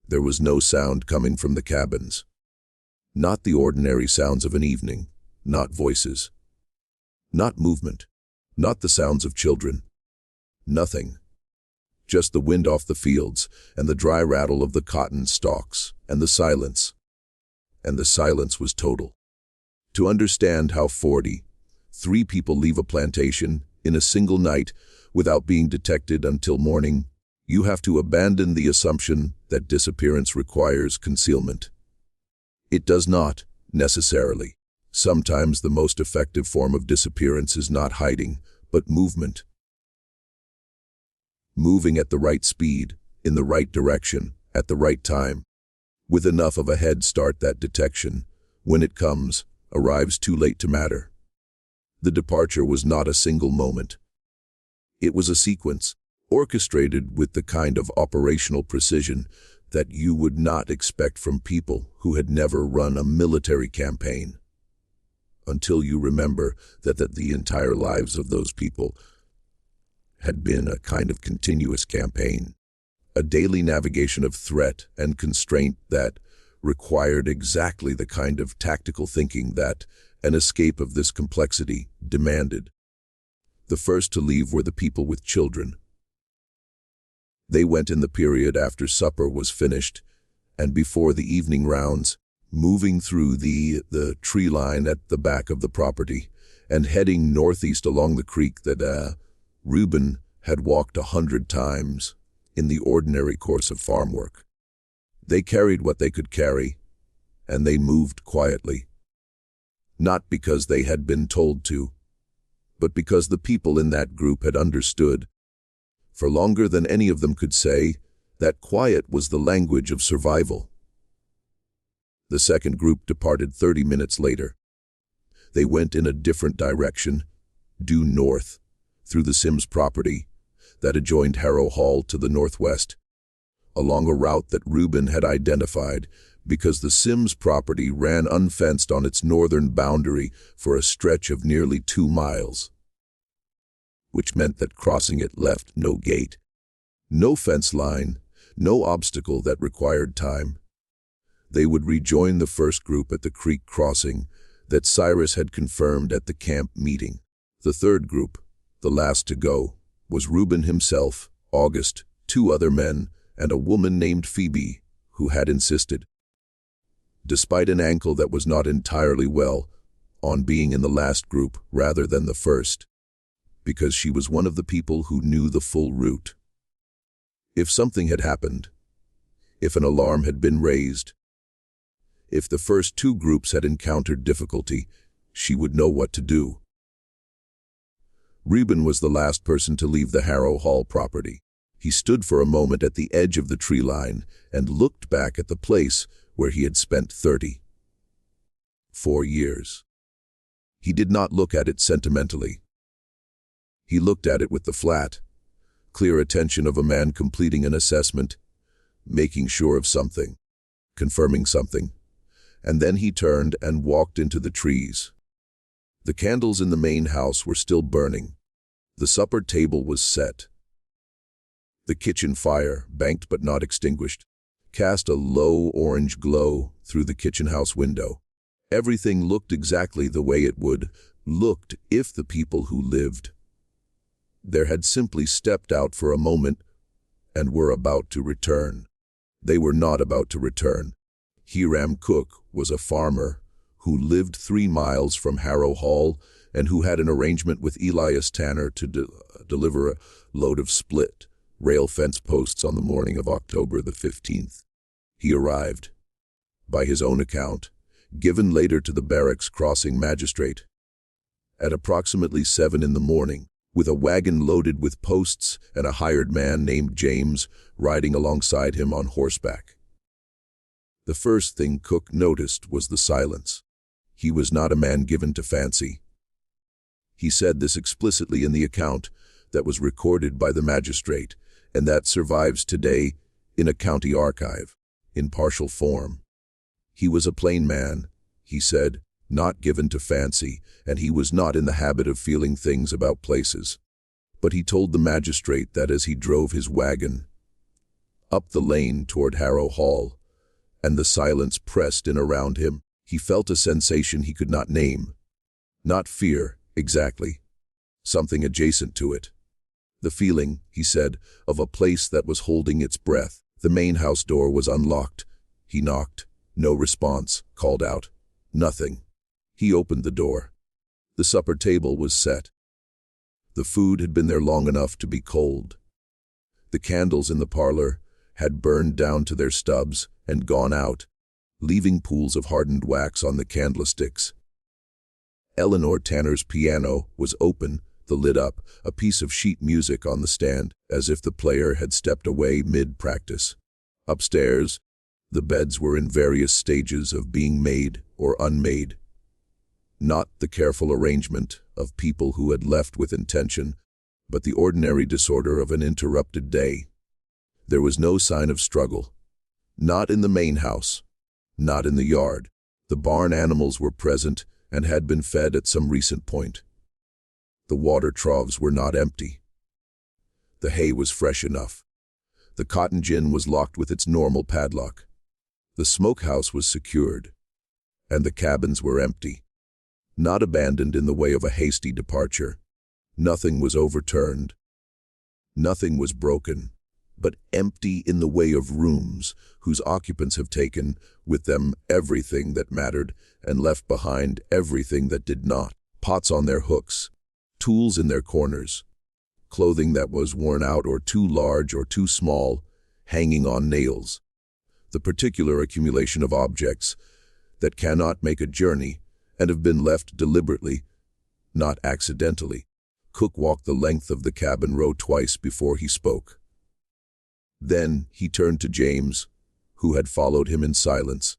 there was no sound coming from the cabins. Not the ordinary sounds of an evening, not voices, not movement, not the sounds of children. Nothing. Just the wind off the fields and the dry rattle of the cotton stalks and the silence. And the silence was total. To understand how 43 people leave a plantation in a single night without being detected until morning, you have to abandon the assumption that disappearance requires concealment. It does not, necessarily. Sometimes the most effective form of disappearance is not hiding, but movement. Moving at the right speed, in the right direction, at the right time, with enough of a head start that detection, when it comes, arrives too late to matter. The departure was not a single moment. It was a sequence, orchestrated with the kind of operational precision that you would not expect from people who had never run a military campaign. Until you remember that the entire lives of those people had been a kind of continuous campaign, a daily navigation of threat and constraint that required exactly the kind of tactical thinking that an escape of this complexity demanded. The first to leave were the people with children. They went in the period after supper was finished and before the evening rounds, moving through the tree line at the back of the property and heading northeast along the creek that Reuben had walked 100 times in the ordinary course of farm work. They carried what they could carry, and they moved quietly. Not because they had been told to, but because the people in that group had understood, for longer than any of them could say, that quiet was the language of survival. The second group departed 30 minutes later. They went in a different direction, due north, through the Sims property that adjoined Harrow Hall to the northwest, along a route that Reuben had identified because the Sims property ran unfenced on its northern boundary for a stretch of nearly 2 miles, which meant that crossing it left no gate, no fence line, no obstacle that required time. They would rejoin the first group at the creek crossing that Cyrus had confirmed at the camp meeting. The third group, the last to go, was Reuben himself, August, 2 other men, and a woman named Phoebe, who had insisted, despite an ankle that was not entirely well, on being in the last group rather than the first, because she was one of the people who knew the full route. If something had happened, if an alarm had been raised, if the first 2 groups had encountered difficulty, she would know what to do. Reuben was the last person to leave the Harrow Hall property. He stood for a moment at the edge of the tree line and looked back at the place where he had spent 34 years. He did not look at it sentimentally. He looked at it with the flat, clear attention of a man completing an assessment, making sure of something, confirming something, and then he turned and walked into the trees. The candles in the main house were still burning. The supper table was set. The kitchen fire, banked but not extinguished, cast a low orange glow through the kitchen house window. Everything looked exactly the way it would looked if the people who lived there had simply stepped out for a moment and were about to return. They were not about to return. Hiram Cook was a farmer who lived 3 miles from Harrow Hall and who had an arrangement with Elias Tanner to deliver a load of split rail fence posts on the morning of October the 15th. He arrived, by his own account, given later to the barracks crossing magistrate, at approximately 7 in the morning, with a wagon loaded with posts and a hired man named James riding alongside him on horseback. The first thing Cook noticed was the silence. He was not a man given to fancy. He said this explicitly in the account that was recorded by the magistrate and that survives today in a county archive, in partial form. He was a plain man, he said, not given to fancy, and he was not in the habit of feeling things about places. But he told the magistrate that as he drove his wagon up the lane toward Harrow Hall, and the silence pressed in around him, he felt a sensation he could not name. Not fear, exactly. Something adjacent to it. The feeling, he said, of a place that was holding its breath. The main house door was unlocked. He knocked. No response. Called out. Nothing. He opened the door. The supper table was set. The food had been there long enough to be cold. The candles in the parlor had burned down to their stubs and gone out, leaving pools of hardened wax on the candlesticks. Eleanor Tanner's piano was open, the lid up, a piece of sheet music on the stand, as if the player had stepped away mid-practice. Upstairs, the beds were in various stages of being made or unmade. Not the careful arrangement of people who had left with intention, but the ordinary disorder of an interrupted day. There was no sign of struggle. Not in the main house. Not in the yard. The barn animals were present and had been fed at some recent point. The water troughs were not empty. The hay was fresh enough. The cotton gin was locked with its normal padlock. The smokehouse was secured, and the cabins were empty. Not abandoned in the way of a hasty departure. Nothing was overturned. Nothing was broken, but empty in the way of rooms whose occupants have taken with them everything that mattered and left behind everything that did not. Pots on their hooks, tools in their corners, clothing that was worn out or too large or too small, hanging on nails. The particular accumulation of objects that cannot make a journey and have been left deliberately, not accidentally. Cook walked the length of the cabin row twice before he spoke. Then he turned to James, who had followed him in silence,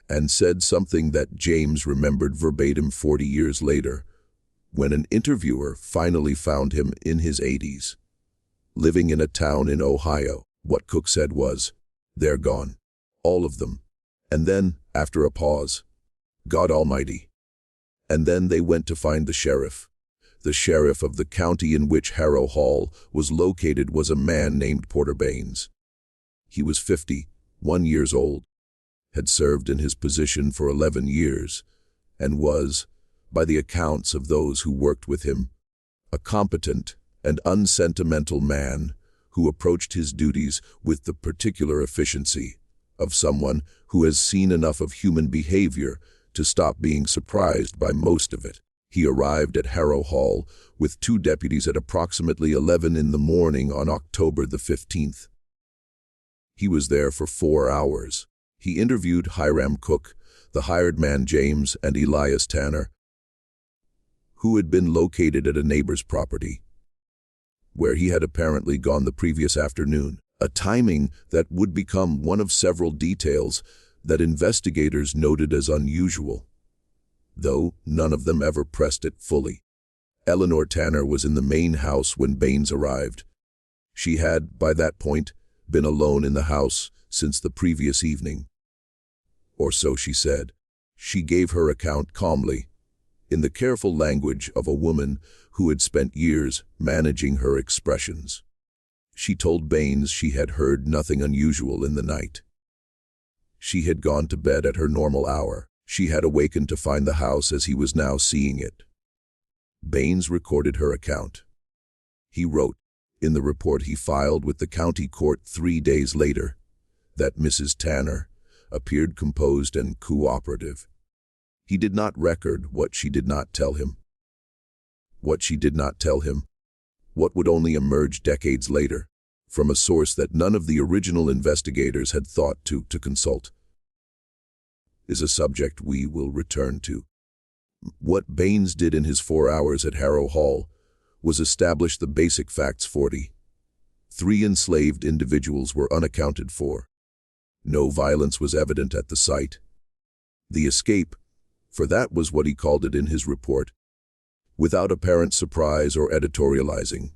and said something that James remembered verbatim 40 years later, when an interviewer finally found him in his 80s, living in a town in Ohio. What Cook said was, "They're gone. All of them." And then, after a pause, "God Almighty." And then they went to find the sheriff. The sheriff of the county in which Harrow Hall was located was a man named Porter Baines. He was 51 years old, had served in his position for 11 years, and was, by the accounts of those who worked with him, a competent and unsentimental man who approached his duties with the particular efficiency of someone who has seen enough of human behavior to stop being surprised by most of it. He arrived at Harrow Hall with 2 deputies at approximately 11 in the morning on October the 15th. He was there for 4 hours. He interviewed Hiram Cook, the hired man James, and Elias Tanner, who had been located at a neighbor's property, where he had apparently gone the previous afternoon, a timing that would become one of several details that investigators noted as unusual, though none of them ever pressed it fully. Eleanor Tanner was in the main house when Baines arrived. She had, by that point, been alone in the house since the previous evening. Or so she said. She gave her account calmly, in the careful language of a woman who had spent years managing her expressions. She told Baines she had heard nothing unusual in the night. She had gone to bed at her normal hour. She had awakened to find the house as he was now seeing it. Baines recorded her account. He wrote, in the report he filed with the county court 3 days later, that Mrs. Tanner appeared composed and cooperative. He did not record what she did not tell him. What she did not tell him, what would only emerge decades later, from a source that none of the original investigators had thought to consult, is a subject we will return to. What Baines did in his 4 hours at Harrow Hall was establish the basic facts. 3 enslaved individuals were unaccounted for. No violence was evident at the site. The escape, for that was what he called it in his report, without apparent surprise or editorializing,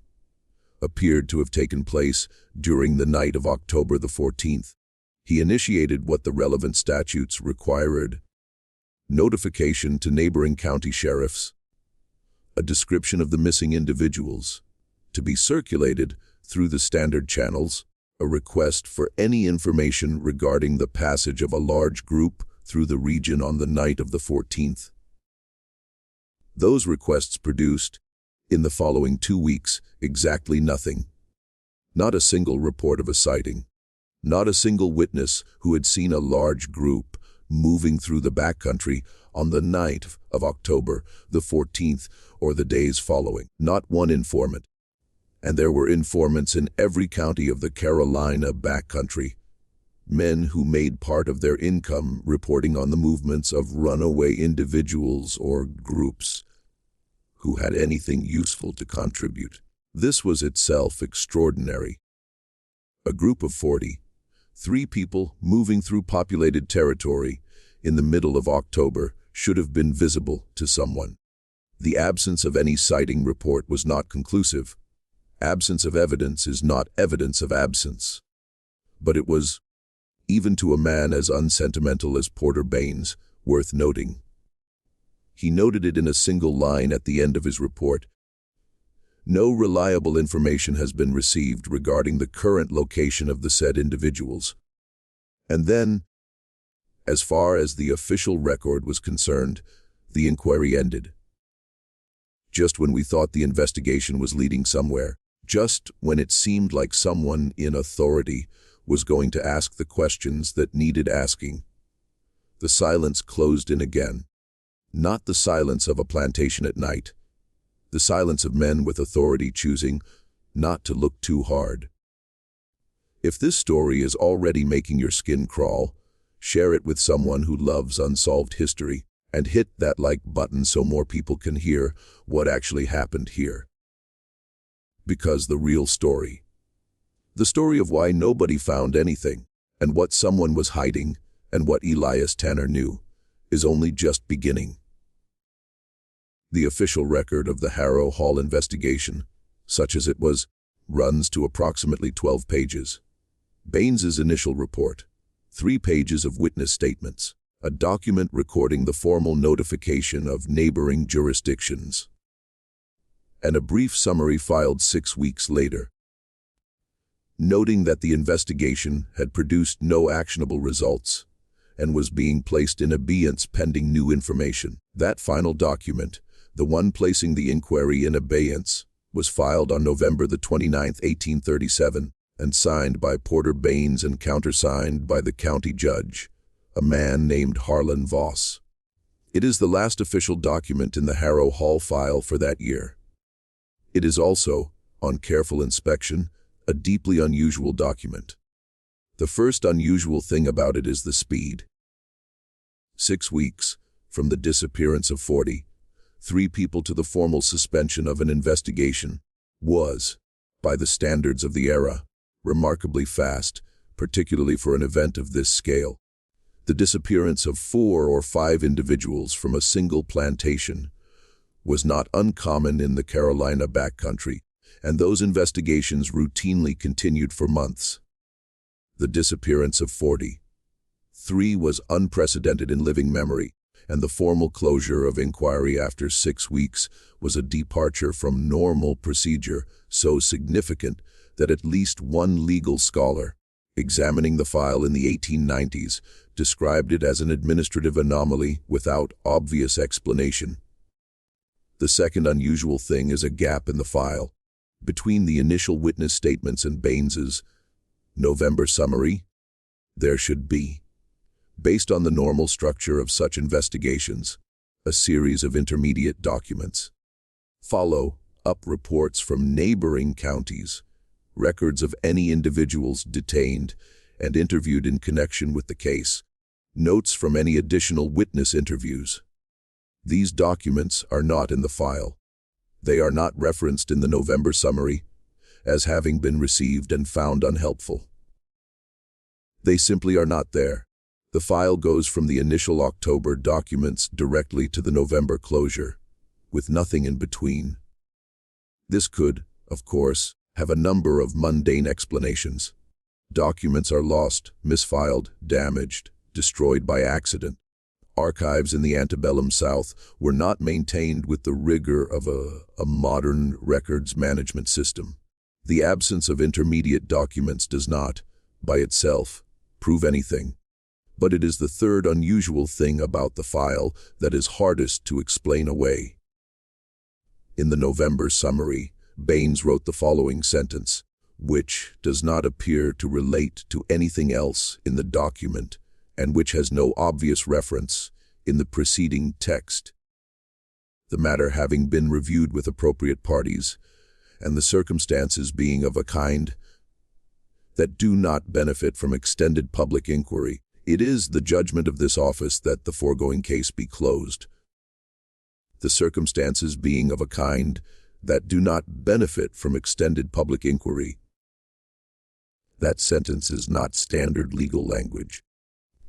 appeared to have taken place during the night of October the 14th. He initiated what the relevant statutes required: notification to neighboring county sheriffs, a description of the missing individuals, to be circulated through the standard channels, a request for any information regarding the passage of a large group through the region on the night of the 14th. Those requests produced, in the following 2 weeks, exactly nothing. Not a single report of a sighting. Not a single witness who had seen a large group moving through the backcountry on the night of October the 14th or the days following. Not one informant. And there were informants in every county of the Carolina backcountry. Men who made part of their income reporting on the movements of runaway individuals or groups who had anything useful to contribute. This was itself extraordinary. A group of 43 people moving through populated territory in the middle of October should have been visible to someone. The absence of any sighting report was not conclusive. Absence of evidence is not evidence of absence. But it was, even to a man as unsentimental as Porter Baines, worth noting. He noted it in a single line at the end of his report. No reliable information has been received regarding the current location of the said individuals. And then, as far as the official record was concerned, the inquiry ended. Just when we thought the investigation was leading somewhere, just when it seemed like someone in authority was going to ask the questions that needed asking. The silence closed in again. Not the silence of a plantation at night. The silence of men with authority choosing not to look too hard. If this story is already making your skin crawl, share it with someone who loves unsolved history and hit that like button so more people can hear what actually happened here. Because the real story, the story of why nobody found anything and what someone was hiding and what Elias Tanner knew, is only just beginning. The official record of the Harrow Hall investigation, such as it was, runs to approximately 12 pages. Baines's initial report, 3 pages of witness statements, a document recording the formal notification of neighboring jurisdictions, and a brief summary filed 6 weeks later, noting that the investigation had produced no actionable results and was being placed in abeyance pending new information. That final document, the one placing the inquiry in abeyance, was filed on November the 29th, 1837, and signed by Porter Baines and countersigned by the county judge, a man named Harlan Voss. It is the last official document in the Harrow Hall file for that year. It is also, on careful inspection, a deeply unusual document. The first unusual thing about it is the speed. 6 weeks from the disappearance of 43 people to the formal suspension of an investigation was, by the standards of the era, remarkably fast, particularly for an event of this scale. The disappearance of 4 or 5 individuals from a single plantation was not uncommon in the Carolina backcountry, and those investigations routinely continued for months. The disappearance of 43 was unprecedented in living memory, and the formal closure of inquiry after 6 weeks was a departure from normal procedure so significant that at least one legal scholar, examining the file in the 1890s, described it as an administrative anomaly without obvious explanation. The second unusual thing is a gap in the file. Between the initial witness statements and Baines's November summary, there should be, based on the normal structure of such investigations, a series of intermediate documents. Follow-up reports from neighboring counties, records of any individuals detained and interviewed in connection with the case, notes from any additional witness interviews. These documents are not in the file. They are not referenced in the November summary as having been received and found unhelpful. They simply are not there. The file goes from the initial October documents directly to the November closure, with nothing in between. This could, of course, have a number of mundane explanations. Documents are lost, misfiled, damaged, destroyed by accident. Archives in the antebellum South were not maintained with the rigor of a modern records management system. The absence of intermediate documents does not, by itself, prove anything. But it is the third unusual thing about the file that is hardest to explain away. In the November summary, Baines wrote the following sentence, which does not appear to relate to anything else in the document, and which has no obvious reference in the preceding text. The matter having been reviewed with appropriate parties, and the circumstances being of a kind that do not benefit from extended public inquiry, it is the judgment of this office that the foregoing case be closed. The circumstances being of a kind that do not benefit from extended public inquiry. That sentence is not standard legal language.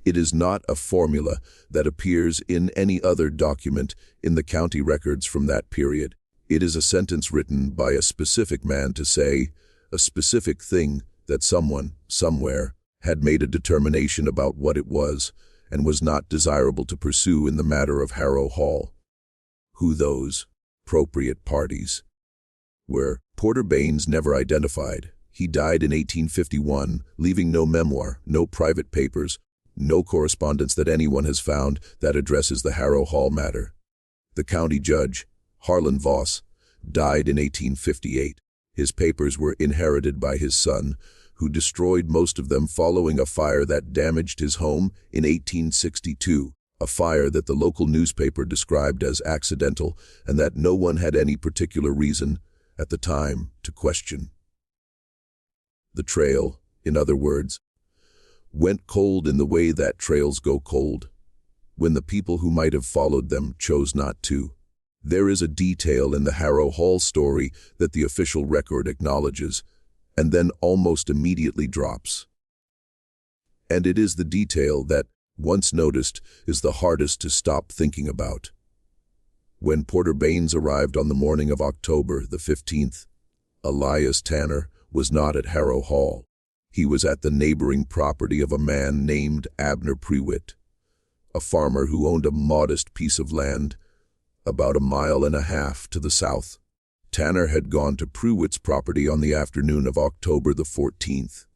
It is not a formula that appears in any other document in the county records from that period. It is a sentence written by a specific man to say a specific thing that someone, somewhere, had made a determination about what it was and was not desirable to pursue in the matter of Harrow Hall. Who those appropriate parties were, Porter Baines never identified. He died in 1851, leaving no memoir, no private papers, no correspondence that anyone has found that addresses the Harrow Hall matter. The county judge, Harlan Voss, died in 1858. His papers were inherited by his son, who destroyed most of them following a fire that damaged his home in 1862, a fire that the local newspaper described as accidental and that no one had any particular reason at the time to question. The trail, in other words, went cold in the way that trails go cold, when the people who might have followed them chose not to. There is a detail in the Harrow Hall story that the official record acknowledges, and then almost immediately drops. And it is the detail that, once noticed, is the hardest to stop thinking about. When Porter Baines arrived on the morning of October the 15th, Elias Tanner was not at Harrow Hall. He was at the neighboring property of a man named Abner Prewitt, a farmer who owned a modest piece of land about 1.5 miles to the south. Tanner had gone to Prewitt's property on the afternoon of October the 14th,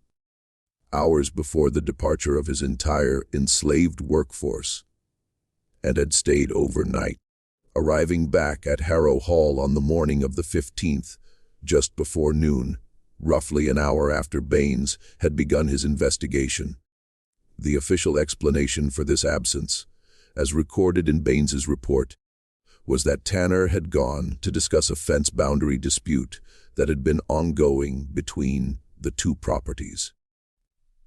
hours before the departure of his entire enslaved workforce, and had stayed overnight, arriving back at Harrow Hall on the morning of the 15th, just before noon, roughly an hour after Baines had begun his investigation. The official explanation for this absence, as recorded in Baines's report, was that Tanner had gone to discuss a fence boundary dispute that had been ongoing between the two properties.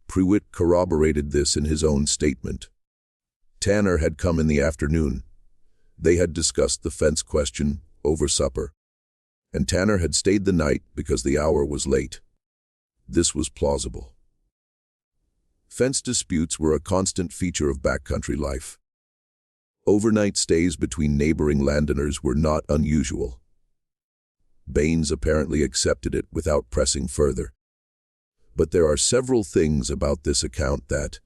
Prewitt corroborated this in his own statement. Tanner had come in the afternoon. They had discussed the fence question over supper, and Tanner had stayed the night because the hour was late. This was plausible. Fence disputes were a constant feature of backcountry life. Overnight stays between neighboring landowners were not unusual. Baines apparently accepted it without pressing further. But there are several things about this account that,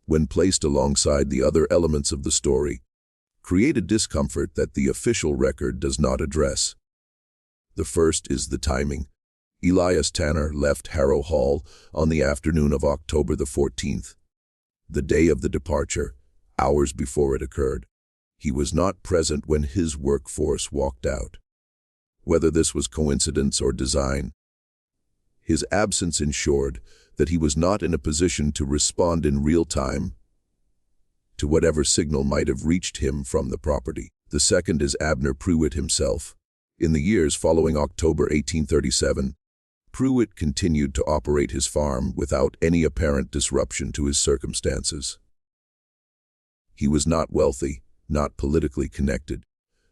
when placed alongside the other elements of the story, create a discomfort that the official record does not address. The first is the timing. Elias Tanner left Harrow Hall on the afternoon of October the 14th, the day of the departure, hours before it occurred. He was not present when his workforce walked out. Whether this was coincidence or design, his absence ensured that he was not in a position to respond in real time to whatever signal might have reached him from the property. The second is Abner Prewitt himself. In the years following October 1837, Prewitt continued to operate his farm without any apparent disruption to his circumstances. He was not wealthy, not politically connected,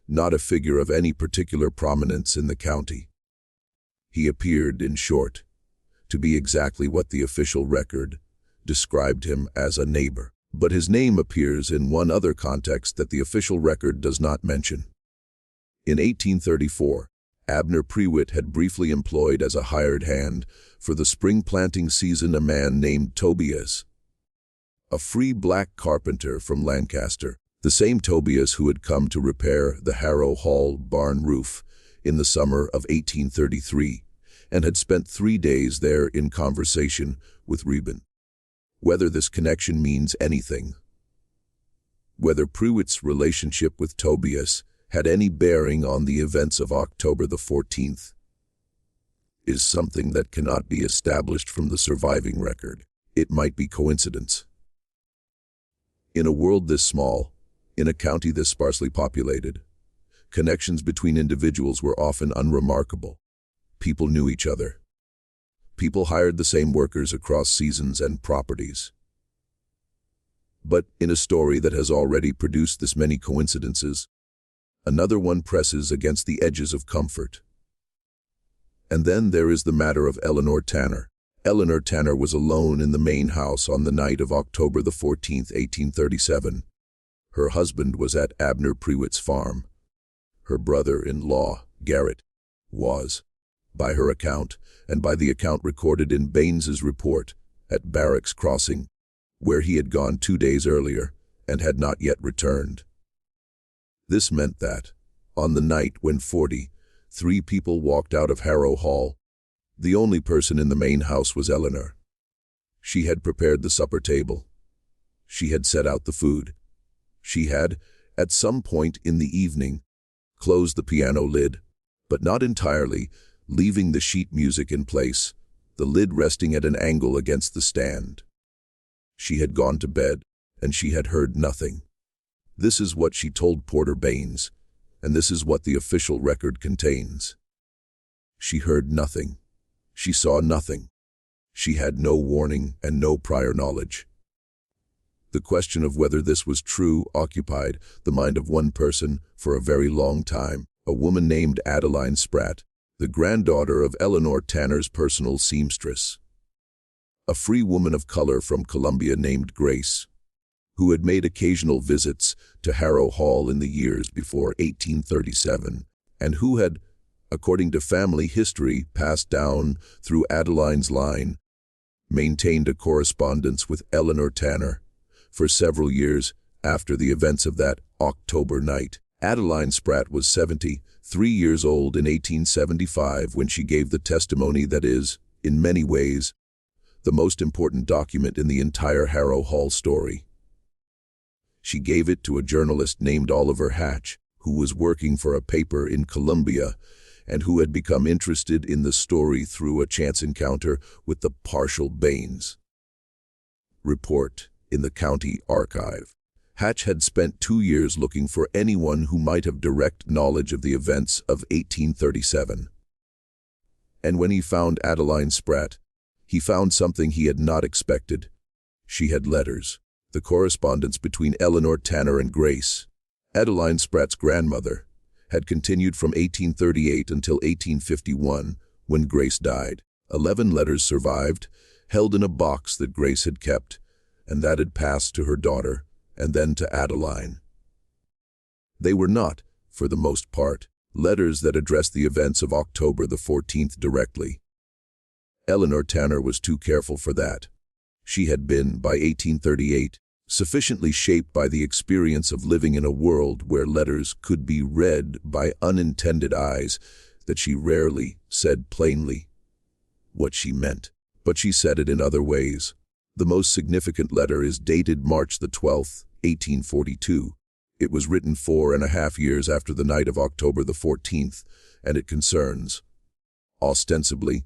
not a figure of any particular prominence in the county. He appeared, in short, to be exactly what the official record described him as, a neighbor. But his name appears in one other context that the official record does not mention. In 1834, Abner Prewitt had briefly employed as a hired hand for the spring planting season a man named Tobias, a free black carpenter from Lancaster, the same Tobias who had come to repair the Harrow Hall barn roof in the summer of 1833 and had spent 3 days there in conversation with Reuben. Whether this connection means anything, whether Prewitt's relationship with Tobias had any bearing on the events of October the 14th, is something that cannot be established from the surviving record. It might be coincidence. In a world this small, in a county this sparsely populated, connections between individuals were often unremarkable. People knew each other. People hired the same workers across seasons and properties. But in a story that has already produced this many coincidences, another one presses against the edges of comfort. And then there is the matter of Eleanor Tanner. Eleanor Tanner was alone in the main house on the night of October the 14th, 1837. Her husband was at Abner Prewitt's farm. Her brother-in-law, Garrett, was, by her account, and by the account recorded in Baines's report, at Barracks Crossing, where he had gone 2 days earlier and had not yet returned. This meant that, on the night when 43 people walked out of Harrow Hall, the only person in the main house was Eleanor. She had prepared the supper table. She had set out the food. She had, at some point in the evening, closed the piano lid, but not entirely, leaving the sheet music in place, the lid resting at an angle against the stand. She had gone to bed, and she had heard nothing. This is what she told Porter Baines, and this is what the official record contains. She heard nothing. She saw nothing. She had no warning and no prior knowledge. The question of whether this was true occupied the mind of one person for a very long time, a woman named Adeline Spratt, the granddaughter of Eleanor Tanner's personal seamstress. A free woman of color from Columbia named Grace, who had made occasional visits to Harrow Hall in the years before 1837, and who had, according to family history passed down through Adeline's line, maintained a correspondence with Eleanor Tanner for several years after the events of that October night. Adeline Spratt was 73 years old in 1875 when she gave the testimony that is, in many ways, the most important document in the entire Harrow Hall story. She gave it to a journalist named Oliver Hatch, who was working for a paper in Columbia and who had become interested in the story through a chance encounter with the partial Baines. Report in the county archive. Hatch had spent 2 years looking for anyone who might have direct knowledge of the events of 1837. And when he found Adeline Spratt, he found something he had not expected. She had letters, the correspondence between Eleanor Tanner and Grace, Adeline Spratt's grandmother, had continued from 1838 until 1851, when Grace died. 11 letters survived, held in a box that Grace had kept, and that had passed to her daughter, and then to Adeline. They were not, for the most part, letters that addressed the events of October the 14th directly. Eleanor Tanner was too careful for that. She had been, by 1838, sufficiently shaped by the experience of living in a world where letters could be read by unintended eyes that she rarely said plainly what she meant. But she said it in other ways. The most significant letter is dated March the 12th, 1842. It was written 4.5 years after the night of October the 14th, and it concerns, ostensibly,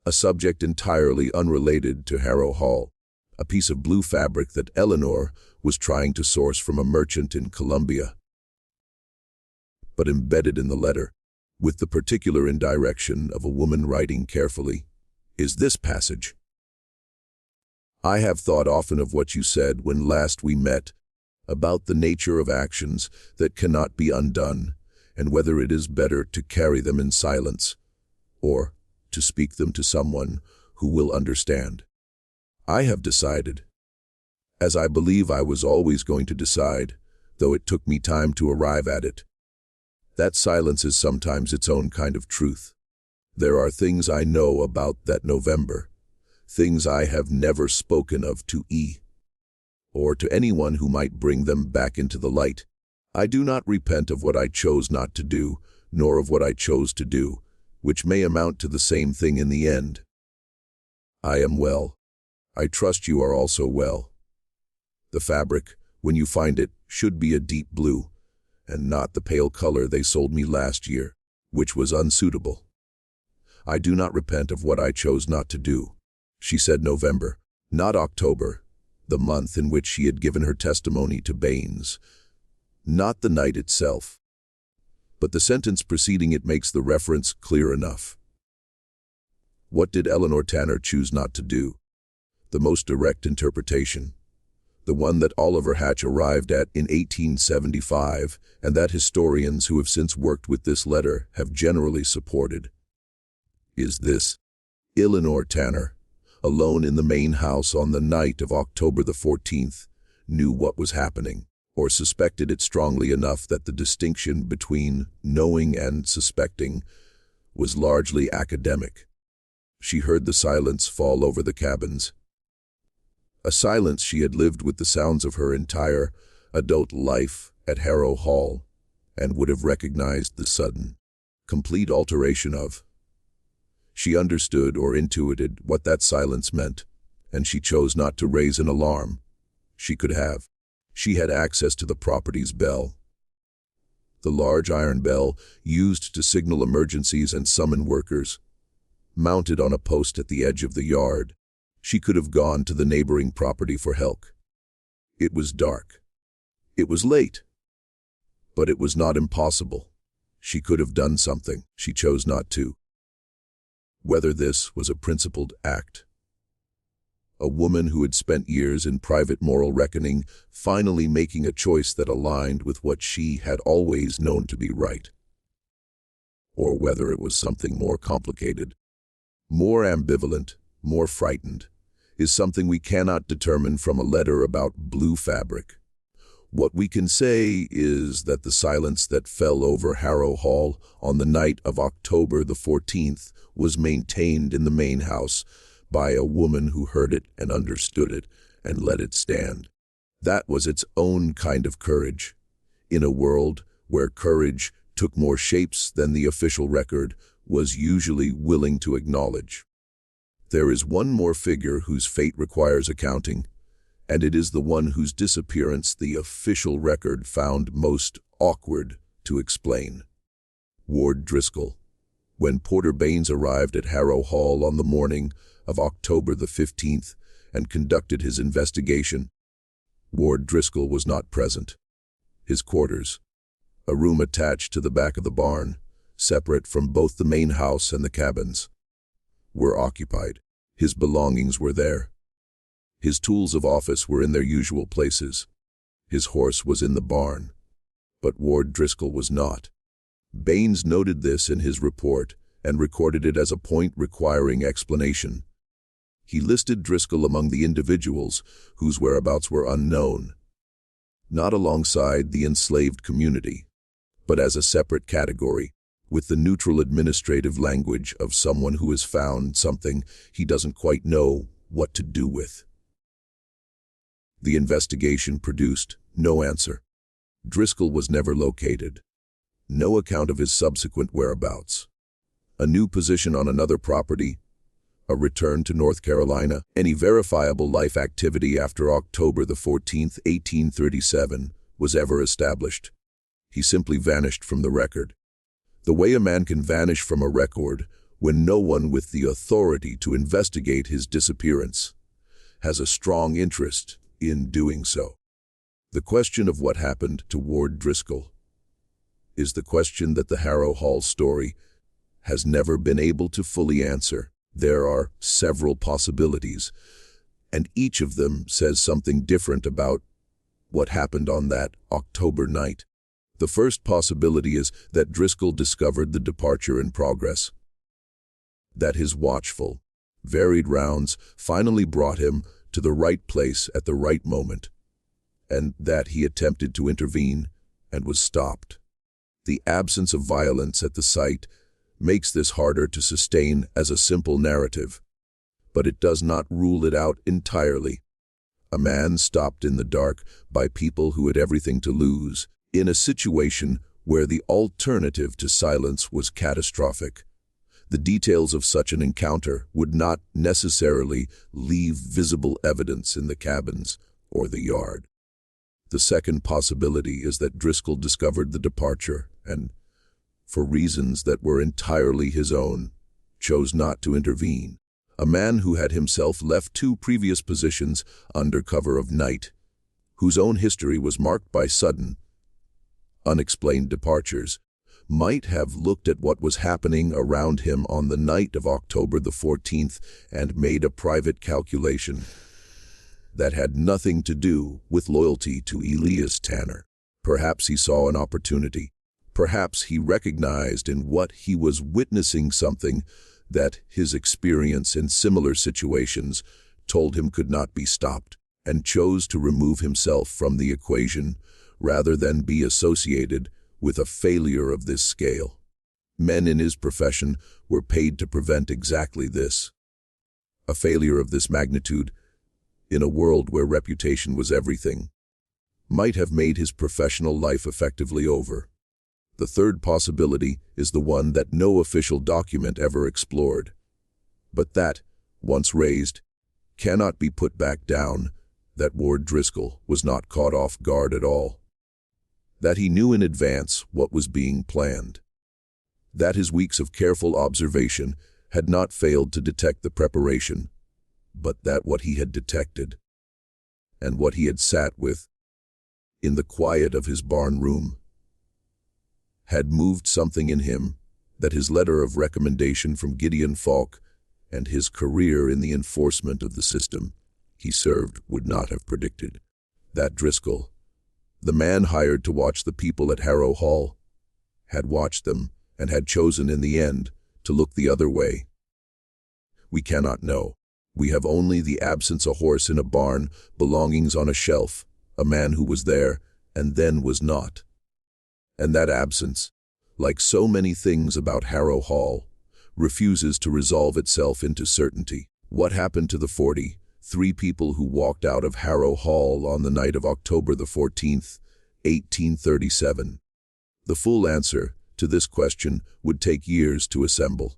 a subject entirely unrelated to Harrow Hall, a piece of blue fabric that Eleanor was trying to source from a merchant in Columbia. But embedded in the letter, with the particular indirection of a woman writing carefully, is this passage. I have thought often of what you said when last we met, about the nature of actions that cannot be undone, and whether it is better to carry them in silence, or to speak them to someone who will understand. I have decided, as I believe I was always going to decide, though it took me time to arrive at it, that silence is sometimes its own kind of truth. There are things I know about that November, things I have never spoken of to E, or to anyone who might bring them back into the light. I do not repent of what I chose not to do, nor of what I chose to do, which may amount to the same thing in the end. I am well. I trust you are also well. The fabric, when you find it, should be a deep blue, and not the pale color they sold me last year, which was unsuitable. I do not repent of what I chose not to do. She said November, not October, the month in which she had given her testimony to Baines, not the night itself. But the sentence preceding it makes the reference clear enough. What did Eleanor Tanner choose not to do? The most direct interpretation, the one that Oliver Hatch arrived at in 1875, and that historians who have since worked with this letter have generally supported, is this: Eleanor Tanner, alone in the main house on the night of October the 14th, knew what was happening, or suspected it strongly enough that the distinction between knowing and suspecting was largely academic. She heard the silence fall over the cabins, a silence she had lived with the sounds of her entire adult life at Harrow Hall, and would have recognized the sudden, complete alteration of. She understood or intuited what that silence meant, and she chose not to raise an alarm. She could have. She had access to the property's bell. The large iron bell used to signal emergencies and summon workers. mounted on a post at the edge of the yard. She could have gone to the neighboring property for help. It was dark. It was late. But it was not impossible. She could have done something. She chose not to. Whether this was a principled act. A woman who had spent years in private moral reckoning, finally making a choice that aligned with what she had always known to be right. Or whether it was something more complicated, more ambivalent, more frightened, is something we cannot determine from a letter about blue fabric. What we can say is that the silence that fell over Harrow Hall on the night of October the 14th was maintained in the main house by a woman who heard it and understood it and let it stand. That was its own kind of courage. In a world where courage took more shapes than the official record was usually willing to acknowledge. There is one more figure whose fate requires accounting, and it is the one whose disappearance the official record found most awkward to explain. Ward Driscoll. When Porter Baines arrived at Harrow Hall on the morning of October the 15th and conducted his investigation, Ward Driscoll was not present. His quarters, a room attached to the back of the barn, separate from both the main house and the cabins, were occupied. His belongings were there. His tools of office were in their usual places. His horse was in the barn. But Ward Driscoll was not. Baines noted this in his report and recorded it as a point requiring explanation. He listed Driscoll among the individuals whose whereabouts were unknown, not alongside the enslaved community, but as a separate category, with the neutral administrative language of someone who has found something he doesn't quite know what to do with. The investigation produced no answer. Driscoll was never located. No account of his subsequent whereabouts. A new position on another property. A return to North Carolina. Any verifiable life activity after October the 14th, 1837 was ever established. He simply vanished from the record. The way a man can vanish from a record when no one with the authority to investigate his disappearance has a strong interest in doing so. The question of what happened to Ward Driscoll is the question that the Harrow Hall story has never been able to fully answer. There are several possibilities, and each of them says something different about what happened on that October night. The first possibility is that Driscoll discovered the departure in progress, that his watchful, varied rounds finally brought him to the right place at the right moment, and that he attempted to intervene and was stopped. The absence of violence at the site makes this harder to sustain as a simple narrative, but it does not rule it out entirely. A man stopped in the dark by people who had everything to lose, in a situation where the alternative to silence was catastrophic. The details of such an encounter would not necessarily leave visible evidence in the cabins or the yard. The second possibility is that Driscoll discovered the departure and, for reasons that were entirely his own, chose not to intervene. A man who had himself left two previous positions under cover of night, whose own history was marked by sudden, unexplained departures, might have looked at what was happening around him on the night of October the 14th and made a private calculation that had nothing to do with loyalty to Elias Tanner. Perhaps he saw an opportunity. Perhaps he recognized in what he was witnessing something that his experience in similar situations told him could not be stopped, and chose to remove himself from the equation rather than be associated with a failure of this scale. Men in his profession were paid to prevent exactly this. A failure of this magnitude, in a world where reputation was everything, might have made his professional life effectively over. The third possibility is the one that no official document ever explored, but that, once raised, cannot be put back down, that Ward Driscoll was not caught off guard at all, that he knew in advance what was being planned, that his weeks of careful observation had not failed to detect the preparation, but that what he had detected, and what he had sat with, in the quiet of his barn room, had moved something in him that his letter of recommendation from Gideon Falk and his career in the enforcement of the system he served would not have predicted. That Driscoll, the man hired to watch the people at Harrow Hall, had watched them and had chosen in the end to look the other way. We cannot know. We have only the absence, a horse in a barn, belongings on a shelf, a man who was there and then was not. And that absence, like so many things about Harrow Hall, refuses to resolve itself into certainty. What happened to the 43 people who walked out of Harrow Hall on the night of October the 14th, 1837? The full answer to this question would take years to assemble,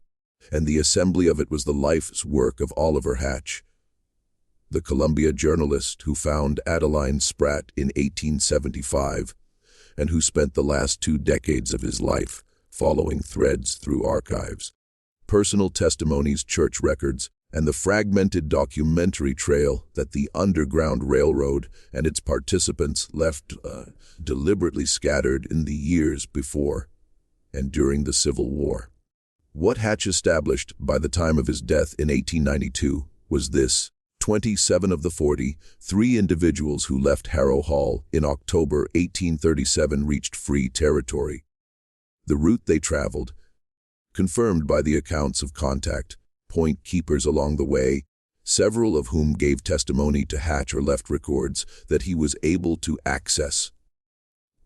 and the assembly of it was the life's work of Oliver Hatch, the Columbia journalist who found Adeline Spratt in 1875, and who spent the last 2 decades of his life following threads through archives, personal testimonies, church records, and the fragmented documentary trail that the Underground Railroad and its participants left deliberately scattered in the years before and during the Civil War. What Hatch established by the time of his death in 1892 was this: 27 of the 43 individuals who left Harrow Hall in October 1837 reached free territory. The route they traveled, confirmed by the accounts of contact point keepers along the way, several of whom gave testimony to Hatch or left records that he was able to access,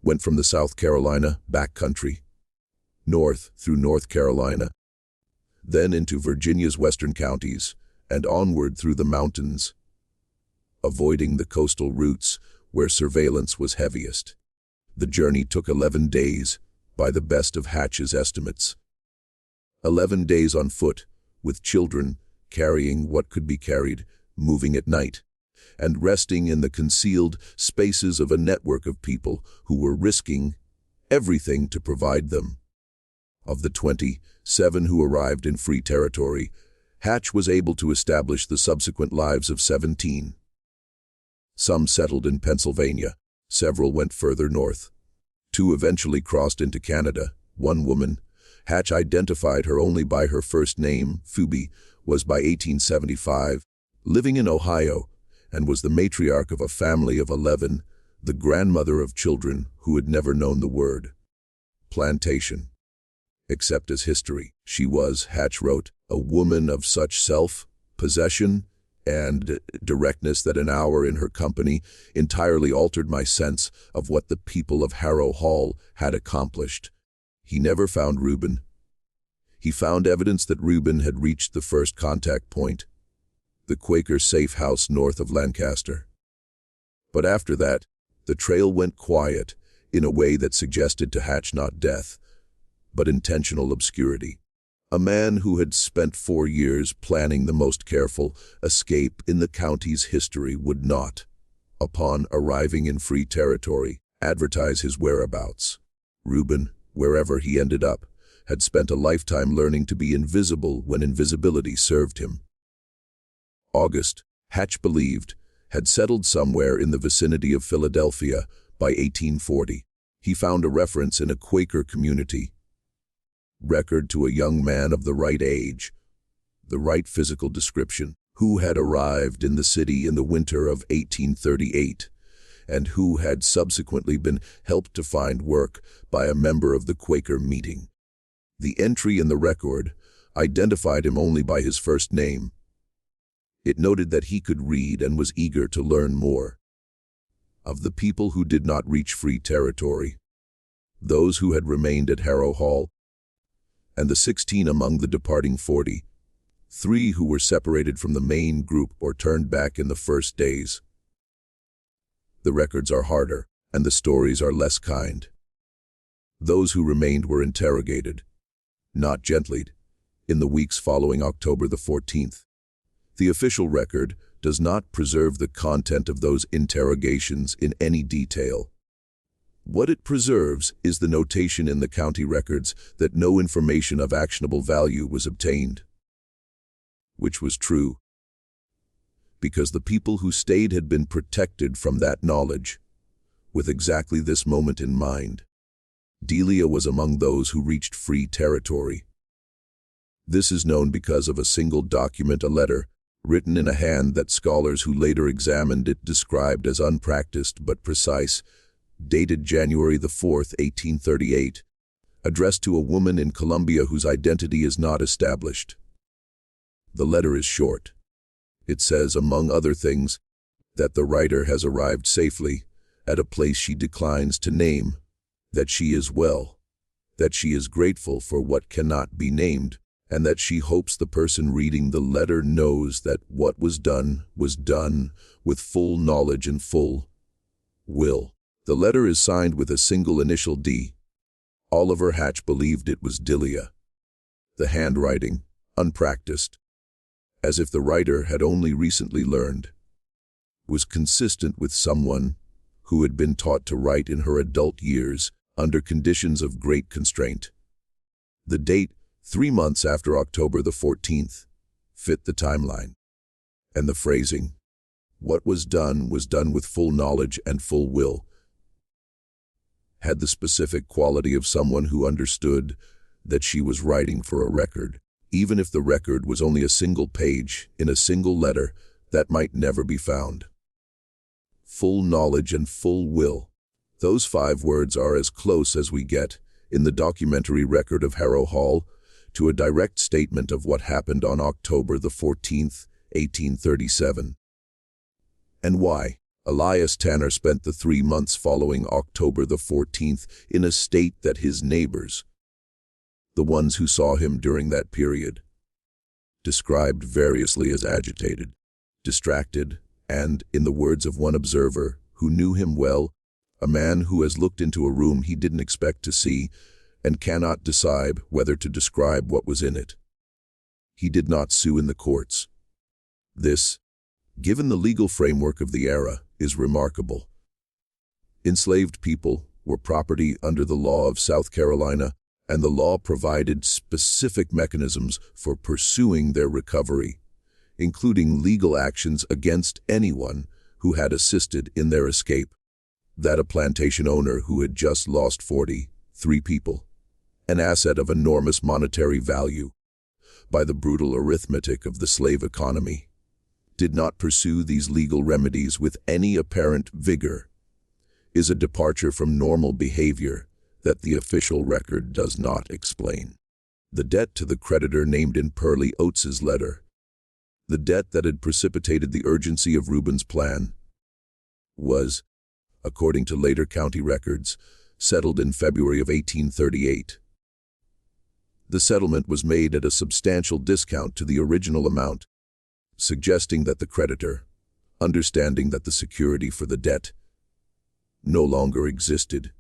went from the South Carolina back country, north through North Carolina, then into Virginia's western counties, and onward through the mountains, avoiding the coastal routes where surveillance was heaviest. The journey took 11 days, by the best of Hatch's estimates. 11 days on foot, with children carrying what could be carried, moving at night, and resting in the concealed spaces of a network of people who were risking everything to provide them. Of the 27 who arrived in free territory, Hatch was able to establish the subsequent lives of 17. Some settled in Pennsylvania, several went further north. 2 eventually crossed into Canada. One woman, Hatch identified her only by her first name, Phoebe, was by 1875 living in Ohio and was the matriarch of a family of 11, the grandmother of children who had never known the word plantation, except as history. She was, Hatch wrote, a woman of such self-possession and directness that an hour in her company entirely altered my sense of what the people of Harrow Hall had accomplished. He never found Reuben. He found evidence that Reuben had reached the first contact point, the Quaker safe house north of Lancaster. But after that, the trail went quiet in a way that suggested to Hatch not death, but intentional obscurity. A man who had spent 4 years planning the most careful escape in the county's history would not, upon arriving in free territory, advertise his whereabouts. Reuben, wherever he ended up, had spent a lifetime learning to be invisible when invisibility served him. August, Hatch believed, had settled somewhere in the vicinity of Philadelphia by 1840. He found a reference in a Quaker community record to a young man of the right age, the right physical description, who had arrived in the city in the winter of 1838, and who had subsequently been helped to find work by a member of the Quaker meeting. The entry in the record identified him only by his first name. It noted that he could read and was eager to learn more. Of the people who did not reach free territory, those who had remained at Harrow Hall, and the 16 among the departing 43 who were separated from the main group or turned back in the first days. The records are harder, and the stories are less kind. Those who remained were interrogated, not gently, in the weeks following October the 14th. The official record does not preserve the content of those interrogations in any detail. What it preserves is the notation in the county records that no information of actionable value was obtained. which was true, because the people who stayed had been protected from that knowledge, with exactly this moment in mind. Delia was among those who reached free territory. This is known because of a single document, a letter, written in a hand that scholars who later examined it described as unpracticed but precise, dated January the 4th, 1838, addressed to a woman in Colombia whose identity is not established. The letter is short. It says, among other things, that the writer has arrived safely at a place she declines to name, that she is well, that she is grateful for what cannot be named, and that she hopes the person reading the letter knows that what was done with full knowledge and full will. The letter is signed with a single initial D. Oliver Hatch believed it was Delia. The handwriting, unpracticed, as if the writer had only recently learned, was consistent with someone who had been taught to write in her adult years under conditions of great constraint. The date, 3 months after October the 14th, fit the timeline. And the phrasing, what was done with full knowledge and full will, had the specific quality of someone who understood that she was writing for a record. Even if the record was only a single page in a single letter that might never be found. Full knowledge and full will. Those 5 words are as close as we get, in the documentary record of Harrow Hall, to a direct statement of what happened on October the 14th, 1837. And why? Elias Tanner spent the 3 months following October the 14th in a state that his neighbors, the ones who saw him during that period, described variously as agitated, distracted, and, in the words of one observer who knew him well, a man who has looked into a room he didn't expect to see and cannot decide whether to describe what was in it. He did not sue in the courts. This, given the legal framework of the era, is remarkable. Enslaved people were property under the law of South Carolina, and the law provided specific mechanisms for pursuing their recovery, including legal actions against anyone who had assisted in their escape. That a plantation owner who had just lost 43 people, an asset of enormous monetary value, by the brutal arithmetic of the slave economy, did not pursue these legal remedies with any apparent vigor, is a departure from normal behavior that the official record does not explain. The debt to the creditor named in Pearlie Oates's letter, the debt that had precipitated the urgency of Reuben's plan, was, according to later county records, settled in February of 1838. The settlement was made at a substantial discount to the original amount, suggesting that the creditor, understanding that the security for the debt no longer existed,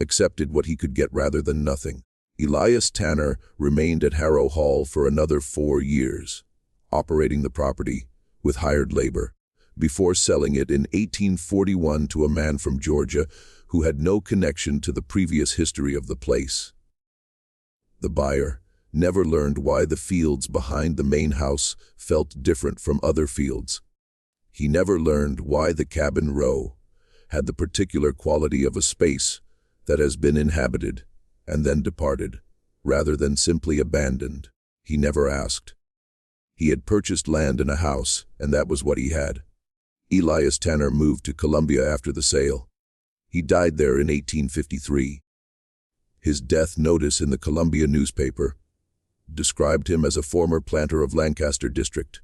accepted what he could get rather than nothing. Elias Tanner remained at Harrow Hall for another 4 years, operating the property with hired labor, before selling it in 1841 to a man from Georgia who had no connection to the previous history of the place. The buyer never learned why the fields behind the main house felt different from other fields. He never learned why the cabin row had the particular quality of a space that has been inhabited and then departed, rather than simply abandoned. He never asked. He had purchased land and a house, and that was what he had. Elias Tanner moved to Columbia after the sale. He died there in 1853. His death notice in the Columbia newspaper described him as a former planter of Lancaster District,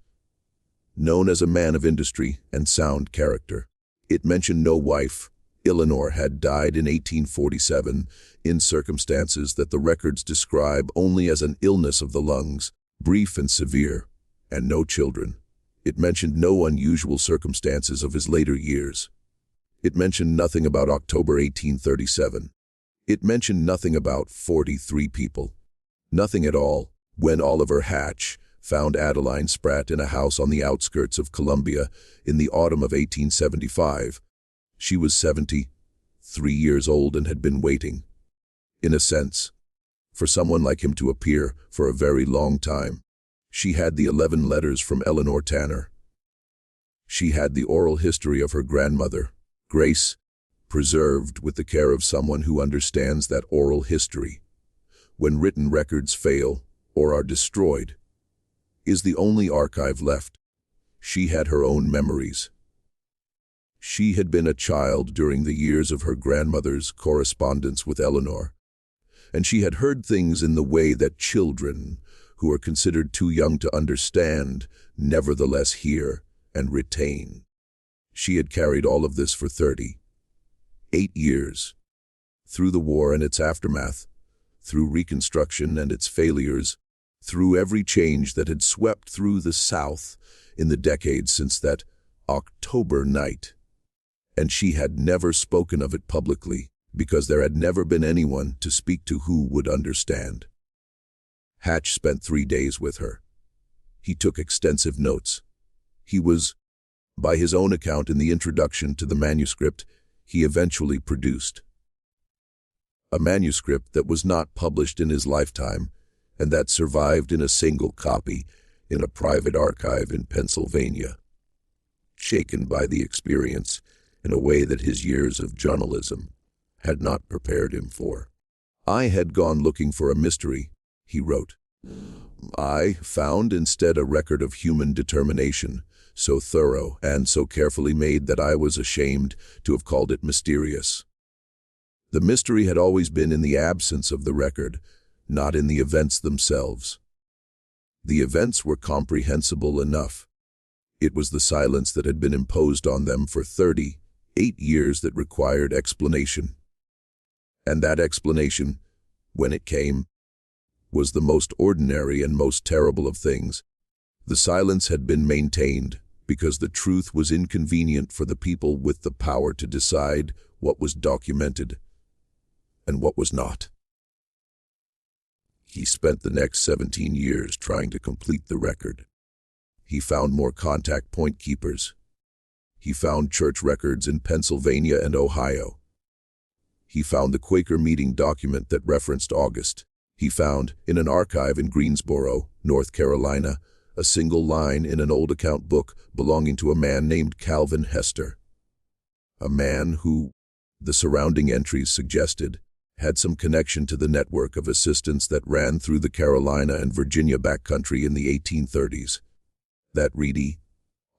known as a man of industry and sound character. It mentioned no wife. Eleanor had died in 1847 in circumstances that the records describe only as an illness of the lungs, brief and severe, and no children. It mentioned no unusual circumstances of his later years. It mentioned nothing about October 1837. It mentioned nothing about 43 people. Nothing at all. When Oliver Hatch found Adeline Spratt in a house on the outskirts of Columbia in the autumn of 1875, she was 73 years old and had been waiting, in a sense, for someone like him to appear for a very long time. She had the 11 letters from Eleanor Tanner. She had the oral history of her grandmother, Grace, preserved with the care of someone who understands that oral history, when written records fail or are destroyed, is the only archive left. She had her own memories. She had been a child during the years of her grandmother's correspondence with Eleanor, and she had heard things in the way that children, who are considered too young to understand, nevertheless hear and retain. She had carried all of this for 38 years, through the war and its aftermath, through Reconstruction and its failures, through every change that had swept through the South in the decades since that October night. And she had never spoken of it publicly, because there had never been anyone to speak to who would understand. Hatch spent 3 days with her. He took extensive notes. He was, by his own account in the introduction to the manuscript, he eventually produced a manuscript that was not published in his lifetime, and that survived in a single copy in a private archive in Pennsylvania. Shaken by the experience in a way that his years of journalism had not prepared him for. "I had gone looking for a mystery," he wrote. "I found instead a record of human determination, so thorough and so carefully made that I was ashamed to have called it mysterious." The mystery had always been in the absence of the record, not in the events themselves. The events were comprehensible enough. It was the silence that had been imposed on them for 38 years that required explanation. And that explanation, when it came, was the most ordinary and most terrible of things. The silence had been maintained because the truth was inconvenient for the people with the power to decide what was documented and what was not. He spent the next 17 years trying to complete the record. He found more contact point keepers. He found church records in Pennsylvania and Ohio. He found the Quaker meeting document that referenced August. He found, in an archive in Greensboro, North Carolina, a single line in an old account book belonging to a man named Calvin Hester. A man who, the surrounding entries suggested, had some connection to the network of assistance that ran through the Carolina and Virginia backcountry in the 1830s. That reedy,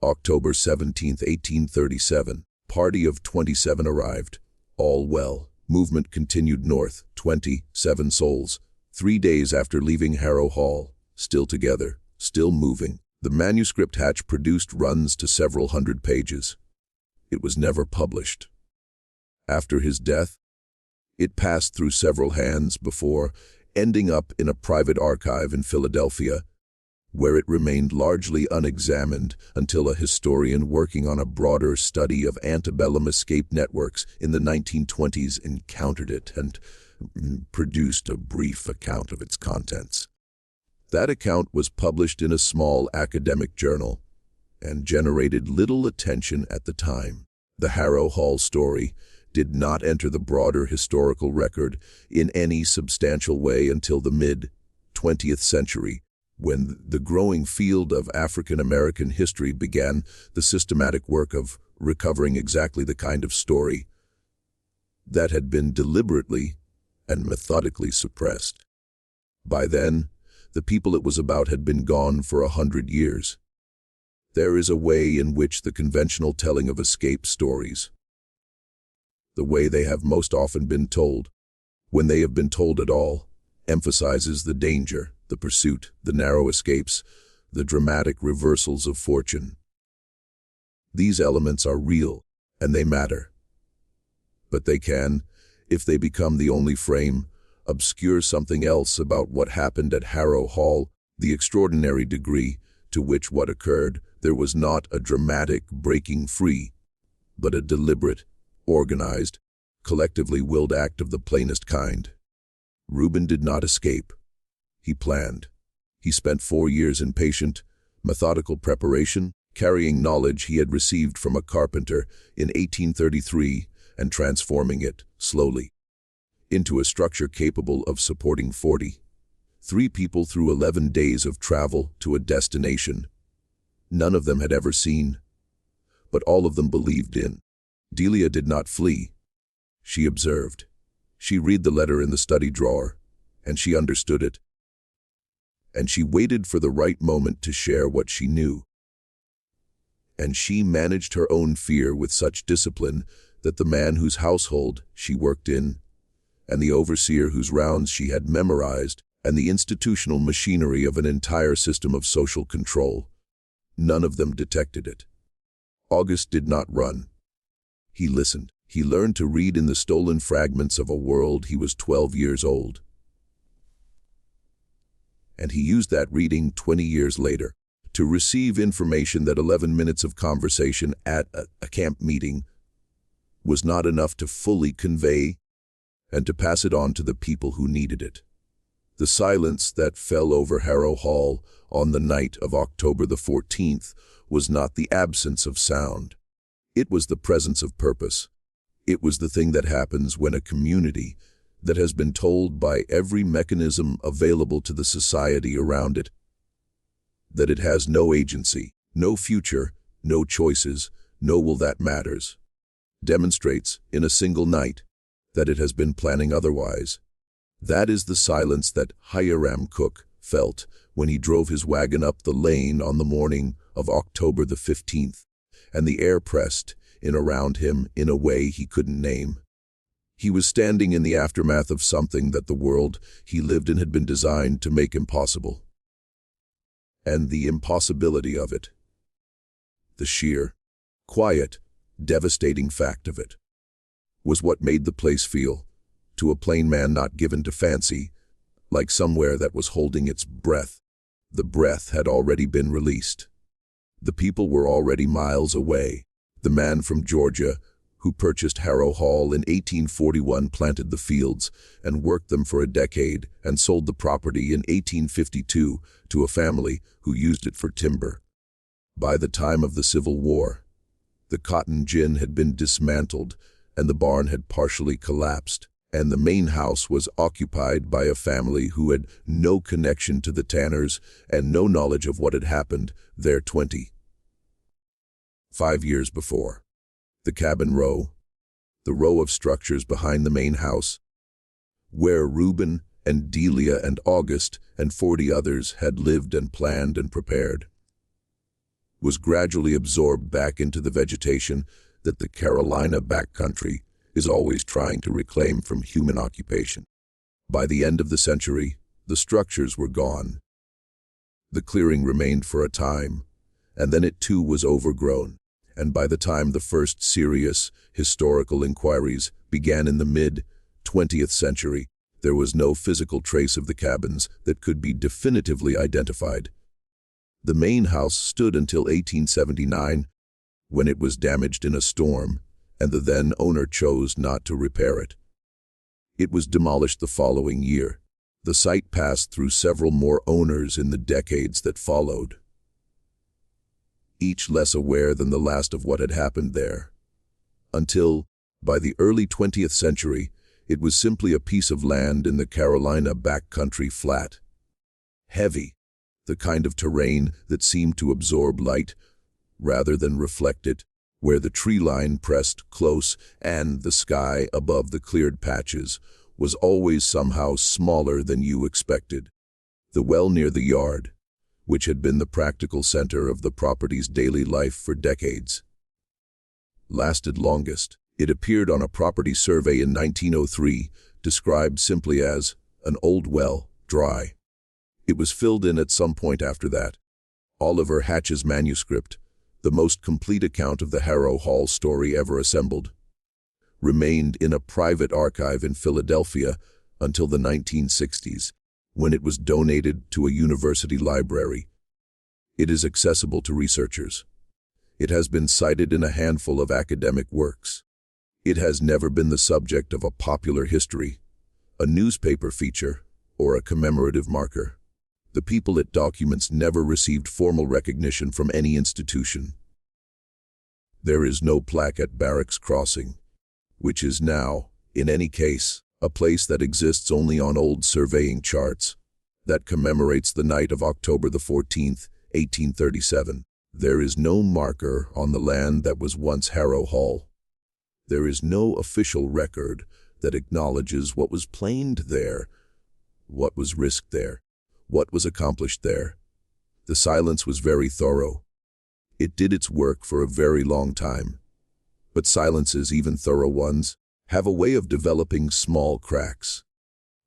October 17, 1837, party of 27 arrived. All well. Movement continued north, 27 souls. 3 days after leaving Harrow Hall, still together, still moving. The manuscript Hatch produced runs to several hundred pages. It was never published. After his death, it passed through several hands before ending up in a private archive in Philadelphia, where it remained largely unexamined until a historian working on a broader study of antebellum escape networks in the 1920s encountered it and produced a brief account of its contents. That account was published in a small academic journal and generated little attention at the time. The Harrow Hall story did not enter the broader historical record in any substantial way until the mid-20th century, when the growing field of African American history began the systematic work of recovering exactly the kind of story that had been deliberately and methodically suppressed. By then, the people it was about had been gone for 100 years. There is a way in which the conventional telling of escape stories, the way they have most often been told, when they have been told at all, emphasizes the danger, the pursuit, the narrow escapes, the dramatic reversals of fortune. These elements are real, and they matter. But they can, if they become the only frame, obscure something else about what happened at Harrow Hall, the extraordinary degree to which what occurred. There was not a dramatic breaking free, but a deliberate, organized, collectively willed act of the plainest kind. Reuben did not escape. He planned. He spent 4 years in patient, methodical preparation, carrying knowledge he had received from a carpenter in 1833 and transforming it, slowly, into a structure capable of supporting 40, 3 people through 11 days of travel to a destination none of them had ever seen, but all of them believed in. Delia did not flee. She observed. She read the letter in the study drawer, and she understood it. And she waited for the right moment to share what she knew. And she managed her own fear with such discipline that the man whose household she worked in, and the overseer whose rounds she had memorized, and the institutional machinery of an entire system of social control, none of them detected it. August did not run. He listened. He learned to read in the stolen fragments of a world he was 12 years old. And he used that reading 20 years later to receive information that 11 minutes of conversation at a camp meeting was not enough to fully convey and to pass it on to the people who needed it. The silence that fell over Harrow Hall on the night of October the 14th was not the absence of sound. It was the presence of purpose. It was the thing that happens when a community that has been told by every mechanism available to the society around it that it has no agency, no future, no choices, no will that matters, demonstrates in a single night that it has been planning otherwise. That is the silence that Hiram Cook felt when he drove his wagon up the lane on the morning of October the 15th, and the air pressed in around him in a way he couldn't name. He was standing in the aftermath of something that the world he lived in had been designed to make impossible. And the impossibility of it, the sheer, quiet, devastating fact of it, was what made the place feel, to a plain man not given to fancy, like somewhere that was holding its breath. The breath had already been released. The people were already miles away. The man from Georgia, who purchased Harrow Hall in 1841, planted the fields and worked them for a decade and sold the property in 1852 to a family who used it for timber. By the time of the Civil War, the cotton gin had been dismantled and the barn had partially collapsed, and the main house was occupied by a family who had no connection to the Tanners and no knowledge of what had happened there 25 years before. The cabin row, the row of structures behind the main house, where Reuben and Delia and August and 40 others had lived and planned and prepared, was gradually absorbed back into the vegetation that the Carolina backcountry is always trying to reclaim from human occupation. By the end of the century, the structures were gone. The clearing remained for a time, and then it too was overgrown. And by the time the first serious historical inquiries began in the mid-20th century, there was no physical trace of the cabins that could be definitively identified. The main house stood until 1879, when it was damaged in a storm, and the then owner chose not to repair it. It was demolished the following year. The site passed through several more owners in the decades that followed, each less aware than the last of what had happened there, until, by the early 20th century, it was simply a piece of land in the Carolina backcountry, flat, heavy, the kind of terrain that seemed to absorb light rather than reflect it, where the tree line pressed close and the sky above the cleared patches was always somehow smaller than you expected. The well near the yard, which had been the practical center of the property's daily life for decades, lasted longest. It appeared on a property survey in 1903, described simply as an old well, dry. It was filled in at some point after that. Oliver Hatch's manuscript, the most complete account of the Harrow Hall story ever assembled, remained in a private archive in Philadelphia until the 1960s, when it was donated to a university library. It is accessible to researchers. It has been cited in a handful of academic works. It has never been the subject of a popular history, a newspaper feature, or a commemorative marker. The people it documents never received formal recognition from any institution. There is no plaque at Barracks Crossing, which is now, in any case, a place that exists only on old surveying charts. that commemorates the night of October the 14th, 1837. There is no marker on the land that was once Harrow Hall. There is no official record that acknowledges what was planed there, what was risked there, what was accomplished there. The silence was very thorough. It did its work for a very long time. But silences, even thorough ones, have a way of developing small cracks.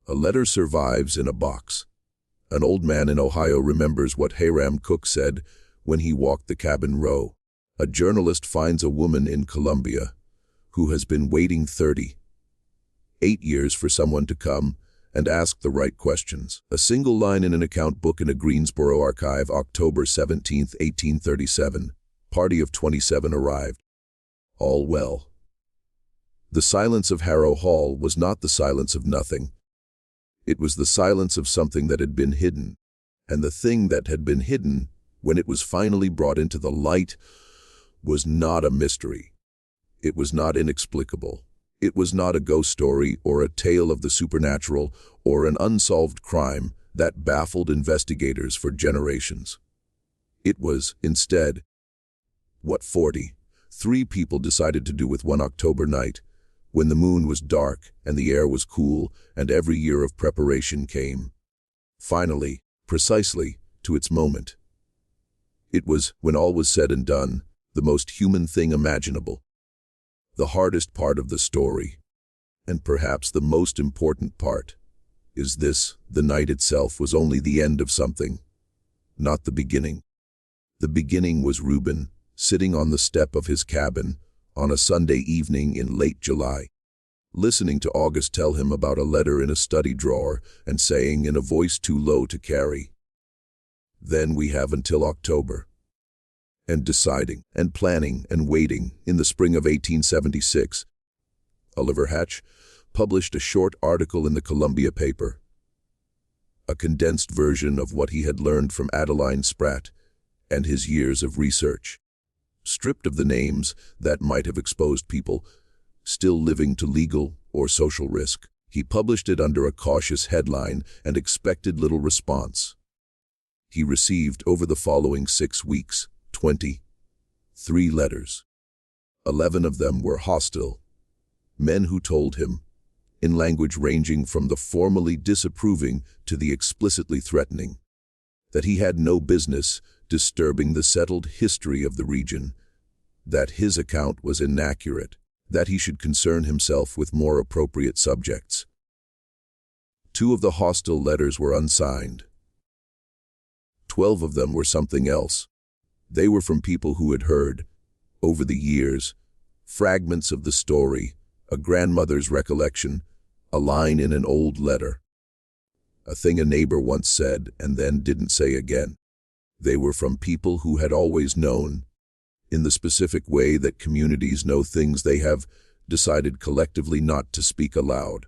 A letter survives in a box. An old man in Ohio remembers what Hiram Cook said when he walked the cabin row. A journalist finds a woman in Columbia who has been waiting 38 years for someone to come and ask the right questions. A single line in an account book in a Greensboro archive, October 17, 1837. Party of 27 arrived. All well. The silence of Harrow Hall was not the silence of nothing. It was the silence of something that had been hidden, and the thing that had been hidden, when it was finally brought into the light, was not a mystery. It was not inexplicable. It was not a ghost story or a tale of the supernatural or an unsolved crime that baffled investigators for generations. It was, instead, what 43 people decided to do with one October night, when the moon was dark and the air was cool and every year of preparation came, finally, precisely, to its moment. It was, when all was said and done, the most human thing imaginable. The hardest part of the story, and perhaps the most important part, is this: the night itself was only the end of something, not the beginning. The beginning was Reuben, sitting on the step of his cabin on a Sunday evening in late July, listening to August tell him about a letter in a study drawer and saying in a voice too low to carry, "Then we have until October." And deciding and planning and waiting. In the spring of 1876, Oliver Hatch published a short article in the Columbia paper, a condensed version of what he had learned from Adeline Spratt and his years of research. Stripped of the names that might have exposed people still living to legal or social risk, he published it under a cautious headline and expected little response. He received, over the following 6 weeks, 23 letters. 11 of them were hostile. Men who told him, in language ranging from the formally disapproving to the explicitly threatening, that he had no business disturbing the settled history of the region, that his account was inaccurate, that he should concern himself with more appropriate subjects. 2 of the hostile letters were unsigned. 12 of them were something else. They were from people who had heard, over the years, fragments of the story, a grandmother's recollection, a line in an old letter, a thing a neighbor once said and then didn't say again. They were from people who had always known, in the specific way that communities know things they have decided collectively not to speak aloud,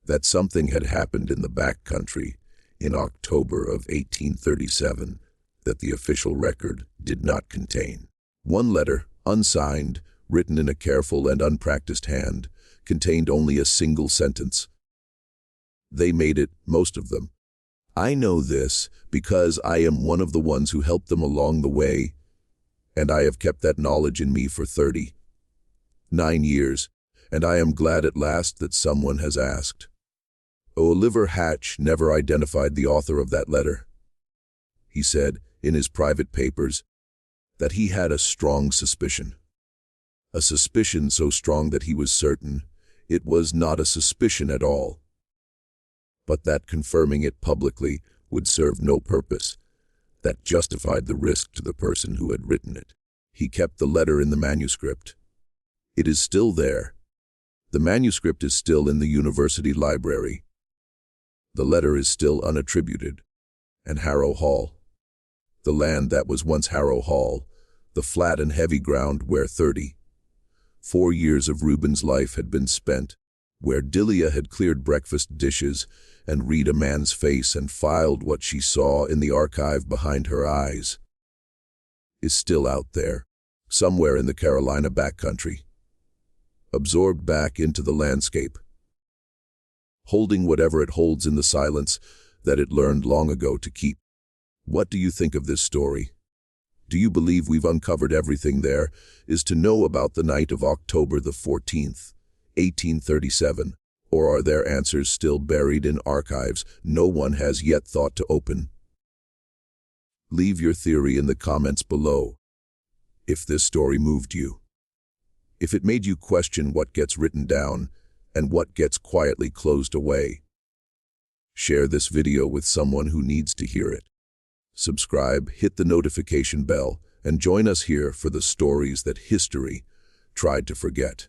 that something had happened in the back country in October of 1837 that the official record did not contain. One letter, unsigned, written in a careful and unpracticed hand, contained only a single sentence. They made it, most of them. I know this because I am one of the ones who helped them along the way, and I have kept that knowledge in me for 39 years, and I am glad at last that someone has asked. Oliver Hatch never identified the author of that letter. He said, in his private papers, that he had a strong suspicion. A suspicion so strong that he was certain it was not a suspicion at all, but that confirming it publicly would serve no purpose, that justified the risk to the person who had written it. He kept the letter in the manuscript. It is still there. The manuscript is still in the university library. The letter is still unattributed. And Harrow Hall, the land that was once Harrow Hall, the flat and heavy ground where 34 years of Reuben's life had been spent, where Delia had cleared breakfast dishes and read a man's face and filed what she saw in the archive behind her eyes, is still out there, somewhere in the Carolina backcountry, absorbed back into the landscape, holding whatever it holds in the silence that it learned long ago to keep. What do you think of this story? Do you believe we've uncovered everything there is to know about the night of October the 14th, 1837, or are there answers still buried in archives no one has yet thought to open? Leave your theory in the comments below. If this story moved you, if it made you question what gets written down and what gets quietly closed away, share this video with someone who needs to hear it. Subscribe, hit the notification bell, and join us here for the stories that history tried to forget.